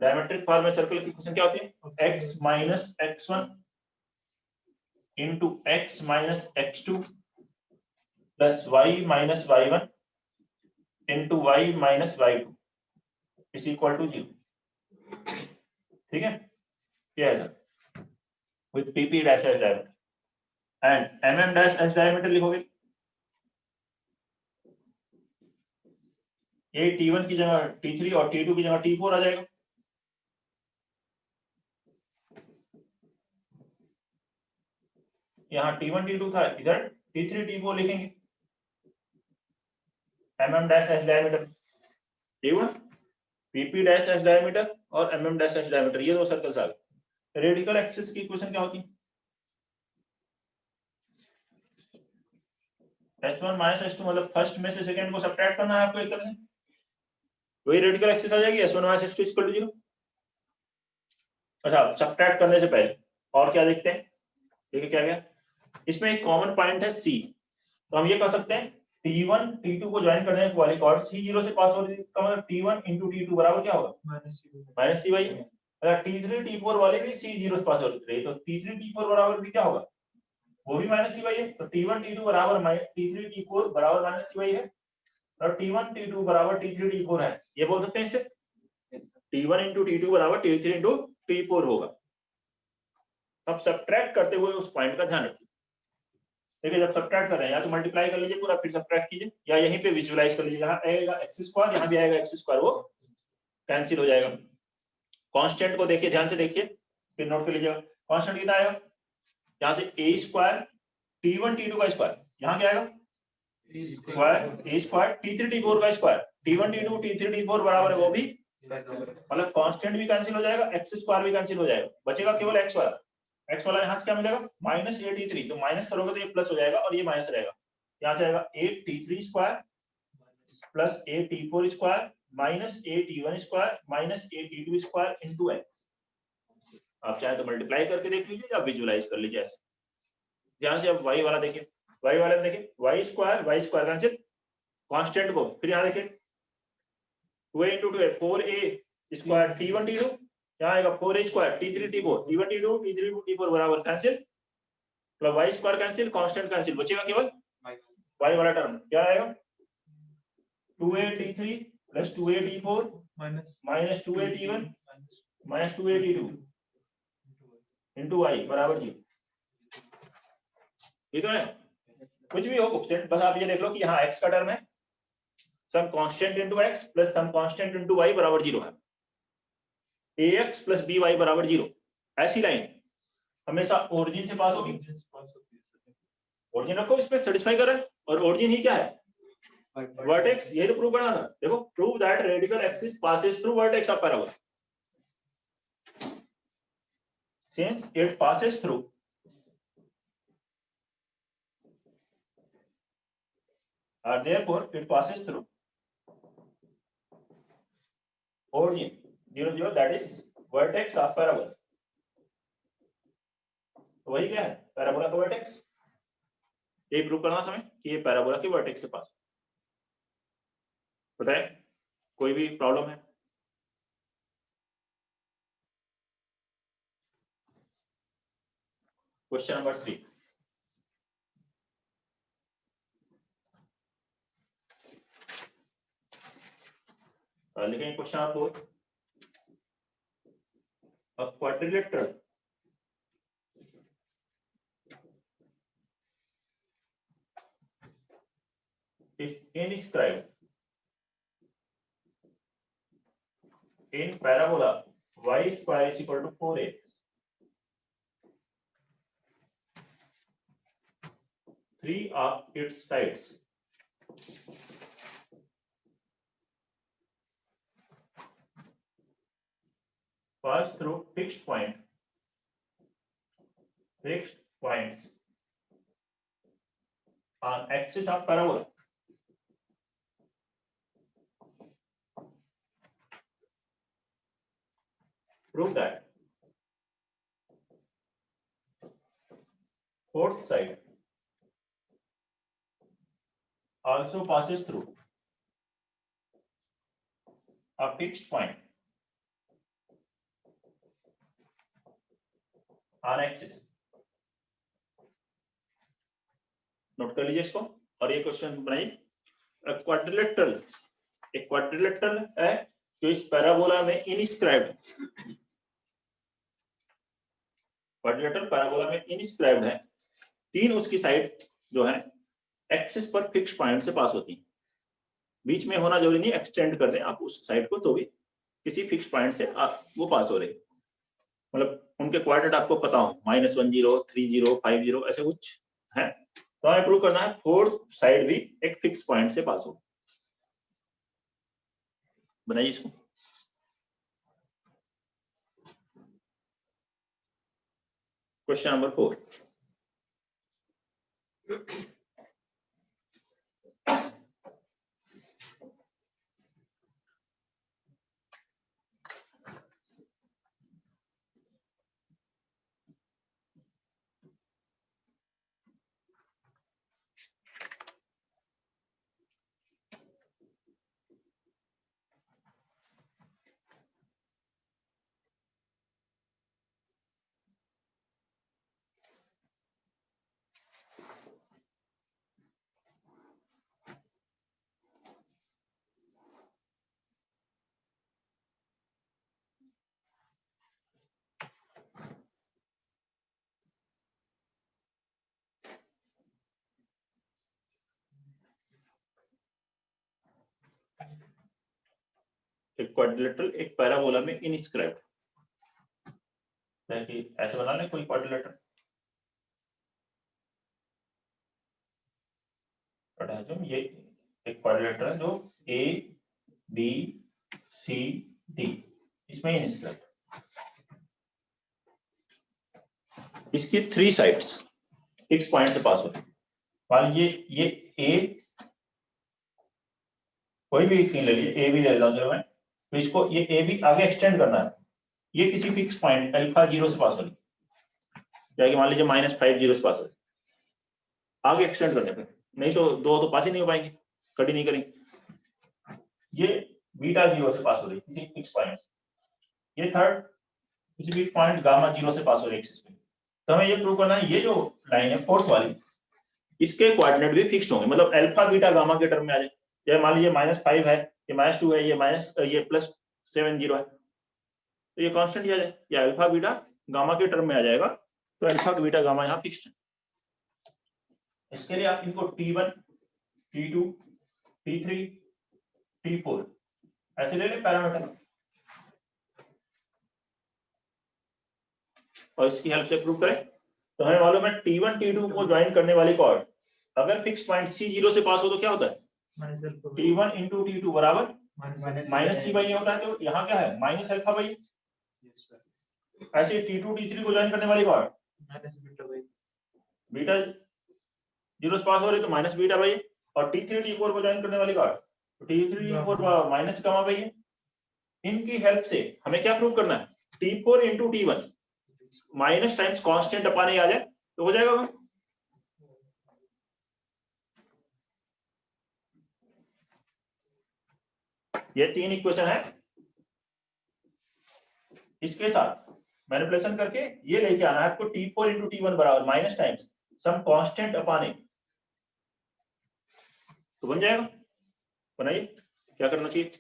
[SPEAKER 1] Diametric form में सर्कल की इक्वेशन क्या होती है, x minus x1 into x minus x2 plus y minus y1 into y minus y2 is equal to 0। ठीक है, क्या है sir, with PP dash as diameter and MM dash as diameter लिखोगे, ये T1 की जगह T3 और T2 की जगह T4 आ जाएगा। यहाँ T1 T2 था, इधर T3 T4 लिखेंगे। mm dash H diameter, T1 PP dash H diameter और mm डैश एच डायमीटर, ये दो सर्कल्स आ गए। रेडिकल एक्सिस की इक्वेशन क्या होती है? H1 माइनस H2, मतलब फर्स्ट में से सेकंड को सब्ट्रैक्ट करना है आपको एक तरह से, वही रेडिकल एक्सिस आ जाएगी H1 minus H2 equal to 0। अच्छा, सब्ट्रैक्ट करने से पहले और क्या देखते हैं, देखिए क्या क्या इसमें एक कॉमन पॉइंट है C, तो हम ये कह सकते हैं T1 T2 को ज्वाइन कर दें वाली कॉर्ड C 0 से पास हो रही है, तो मतलब T1 into T2 बराबर क्या होगा? Minus C by. अगर T3 T4 वाले भी C 0 से पास हो रही है, तो T3 T4 बराबर भी क्या होगा? वो भी माइनस C बाई है। तो T1 T2 बराबर T3 T4 बराबर माइनस C बाई है, और T1 T2 बराबर T3 T4 है, ये बोल सकते हैं इससे। T1 into T2 बराबर T3 into T4 होगा। अब सब्ट्रैक्ट करते हुए उस पॉइंट का ध्यान रखिए। देखिए जब सब्ट्रैक्ट कर रहे हैं, या तो मल्टीप्लाई कर लीजिए पूरा, फिर सब्ट्रैक्ट कीजिए, या यहीं पे विजुअलाइज कर लीजिए। यहाँ आएगा एक्स स्क्वायर, यहाँ भी आएगा एक्स स्क्वायर, वो कैंसिल हो जाएगा। कांस्टेंट को देखिए, ध्यान से देखिए, फिर नोट कर लीजिएगा। कांस्टेंट कितना आएगा? यहाँ से a स्क्वायर T1 T2 का स्क्वायर, यहाँ क्या आएगा? Square a square T3 T4 का square, T1 T2 T3 T4 बराबर है, वो भी मतलब कांस्टेंट भी कैंसिल हो जाएगा, एक्स स्क्वायर भी कैंसिल हो जाएगा, बचेगा केवल एक्स वाला। एक्स वाला यहाँ से क्या मिलेगा? माइनस ए T3, तो माइनस करोगे तो ये प्लस हो जाएगा और ये माइनस रहेगा। यहाँ से आएगा a T3 square plus a T4 square minus a T1 square minus a T2 square into x। आप चाहे तो मल्टीप्लाई करके देख लीजिए या विजुअलाइज कर लीजिए ऐसे। ध्यान से अब y वाला देखिए, y वाले में देखिए y स्क्वायर कैंसिल, कांस्टेंट को, फिर यहाँ देखिए 2a into 2a 4a square T1 T2, यहाँ आएगा 4a square T3 T4, T1 T2 T3 T4 बराबर कैंसिल, मतलब y square cancel, constant cancel, बचेगा केवल y वाला टर्म, क्या आएगा? 2a T3 plus 2a T4 minus 2a T1 minus 2a T2 into y बराबर 0। ये तो है, कुछ भी हो कोएफिशिएंट, बस आप ये देख लो कि यहाँ x का टर्म है, some constant into x plus some constant into y बराबर 0 है। ax प्लस by बराबर 0, ऐसी लाइन हमेशा ओरिजिन से पास होगी। ओरिजिन रखो, इस पे सेटिस्फाई कर रहा है, और ओरिजिन ही क्या है? वर्टेक्स। ये तो प्रूव करना था, देखो prove that radical axis passes through vertex of parabola, since it passes through और therefore it passes through origin 0 0, that is vertex of parabola। तो वही क्या है? पैराबोला का वर्टेक्स। ये प्रूव करना था हमें कि ये पैराबोला के वर्टेक्स से पास। बताएं कोई भी प्रॉब्लम है? क्वेश्चन नंबर 3, लिखेंगे question number 4। A quadrilateral is inscribed in parabola y square is equal to 4x, three of its sides pass through fixed points on axis of parabola. Prove that fourth side also passes through a fixed point on axis। Note कर लीजिए इसको और ये question बनाइए। Quadrilateral, एक quadrilateral है जो इस पैराबोला में इनस्क्राइब्ड, क्वाड्रिलेटरल पैराबोला में इनस्क्राइब्ड है। तीन उसकी साइड जो है एक्सिस पर फिक्स पॉइंट से पास होती है। बीच में होना जरूरी नहीं, एक्सटेंड कर दें आप उस साइड को तो भी किसी फिक्स पॉइंट से वो पास हो रही है। मतलब उनके क्वाड्रेंट आपको पता हो, -10, 30, 50 ऐसे कुछ है, तो हमें प्रूव करना है फोर्थ साइड भी एक फिक्स पॉइंट से पास हो। बनाइए इसको। Question number 4। एक क्वाड्रिलेटरल एक पैराबोला में इनस्क्राइब्ड, कि ऐसे बना लें कोई क्वाड्रिलेटरल, जो ये एक क्वाड्रिलेटरल जो ए बी सी डी, इसमें इनस्क्राइब्ड, इसकी 3 साइड्स फिक्स पॉइंट से पास होती है। मान लीजिए ये ए, कोई भी तीन ले लीजिए, ए भी ले लेता हूं चलो मैं, तो इसको ये ए भी आगे एक्सटेंड करना है, ये किसी फिक्स पॉइंट अल्फा 0 से पास हो रही है, मान लीजिए -50 से पास हो रही, आगे एक्सटेंड करने पे, नहीं तो दो तो पास ही नहीं हो पाएंगे, कटी नहीं करेंगे। ये बीटा 0 से पास हो रही किसी फिक्स पॉइंट, ये थर्ड किसी भी पॉइंट गामा 0 से पास हो रही एक्सिस पे। तो हमें ये प्रूव करना है ये जो लाइन है फोर्थ वाली, इसके कोऑर्डिनेट भी फिक्स्ड होंगे, मतलब अल्फा बीटा गामा के टर्म में आ जाए। जैसे मान लीजिए -5 है, ये -2 है, ये +7 है, तो ये कांस्टेंट ही आ जाए, या अल्फा बीटा गामा के टर्म में आ जाएगा, तो अल्फा बीटा गामा यहाँ फिक्स्ड है। इसके लिए आप इनको T1 T2 T3 T4 ऐसे ले लें पैरामीटर, और इसकी हेल्प से प्रूव करें। तो हमें मालूम है T1 T2 को ज्वाइन करने वाली कॉर्ड अगर फिक्स पॉइंट C0 से पास हो तो क्या होता है, T1 इंटू T2 बराबर -C/A होता है, तो यहाँ क्या है -α/A। ऐसे T2 T3 को ज्वाइन करने वाली कॉर्ड बीटा 0 से पास हो रही तो -β/A, और T3 T4 को ज्वाइन करने वाली कॉर्ड T3 T4 -γ/A। इनकी हेल्प से हमें क्या प्रूव करना है, T4 into T1 minus times constant upon a आ जाए तो हो जाएगा। ये 3 इक्वेशन है, इसके साथ मैनिपुलेशन करके ये लेके आना है आपको T4 इंटू T1 बराबर minus times some constant upon a, तो बन जाएगा। बनाइए क्या करना चाहिए,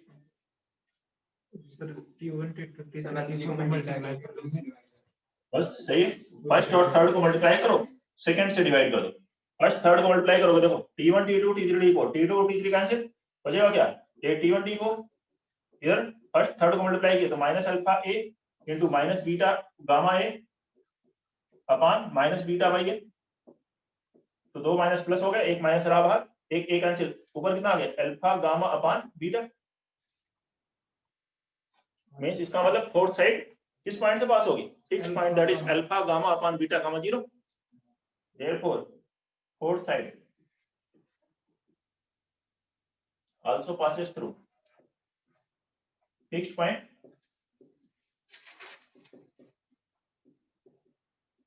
[SPEAKER 1] बस सही है, फर्स्ट और थर्ड को मल्टीप्लाई करो, सेकंड से डिवाइड कर दो, फर्स्ट थर्ड को मल्टीप्लाई करोगे, देखो T1 T2 T3 T4, T2 T3 cancel, बचेगा क्या, ये T1 T4, इधर फर्स्ट थर्ड को मल्टीप्लाई किया तो -α/A into -β/γ/A upon -β/A, तो 2 माइनस प्लस हो गया, एक माइनस रहा बाहर, एक कैंसिल, ऊपर कितना आ गया alpha gamma upon beta. Means इसका मतलब फोर्थ साइड किस पॉइंट से पास होगी, fix point, that is alpha gamma upon beta gamma 0, therefore fourth side also passes through fixed point,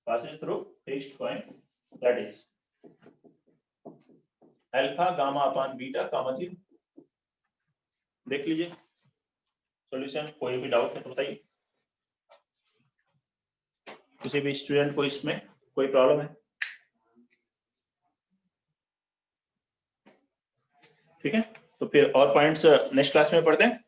[SPEAKER 1] passes through fixed point, that is alpha gamma upon beta comma 0। देख लीजिए solution, कोई भी doubt है तो बताइए, किसी भी स्टूडेंट को इसमें कोई प्रॉब्लम है, ठीक है। तो फिर और पॉइंट्स नेक्स्ट क्लास में पढ़ते हैं।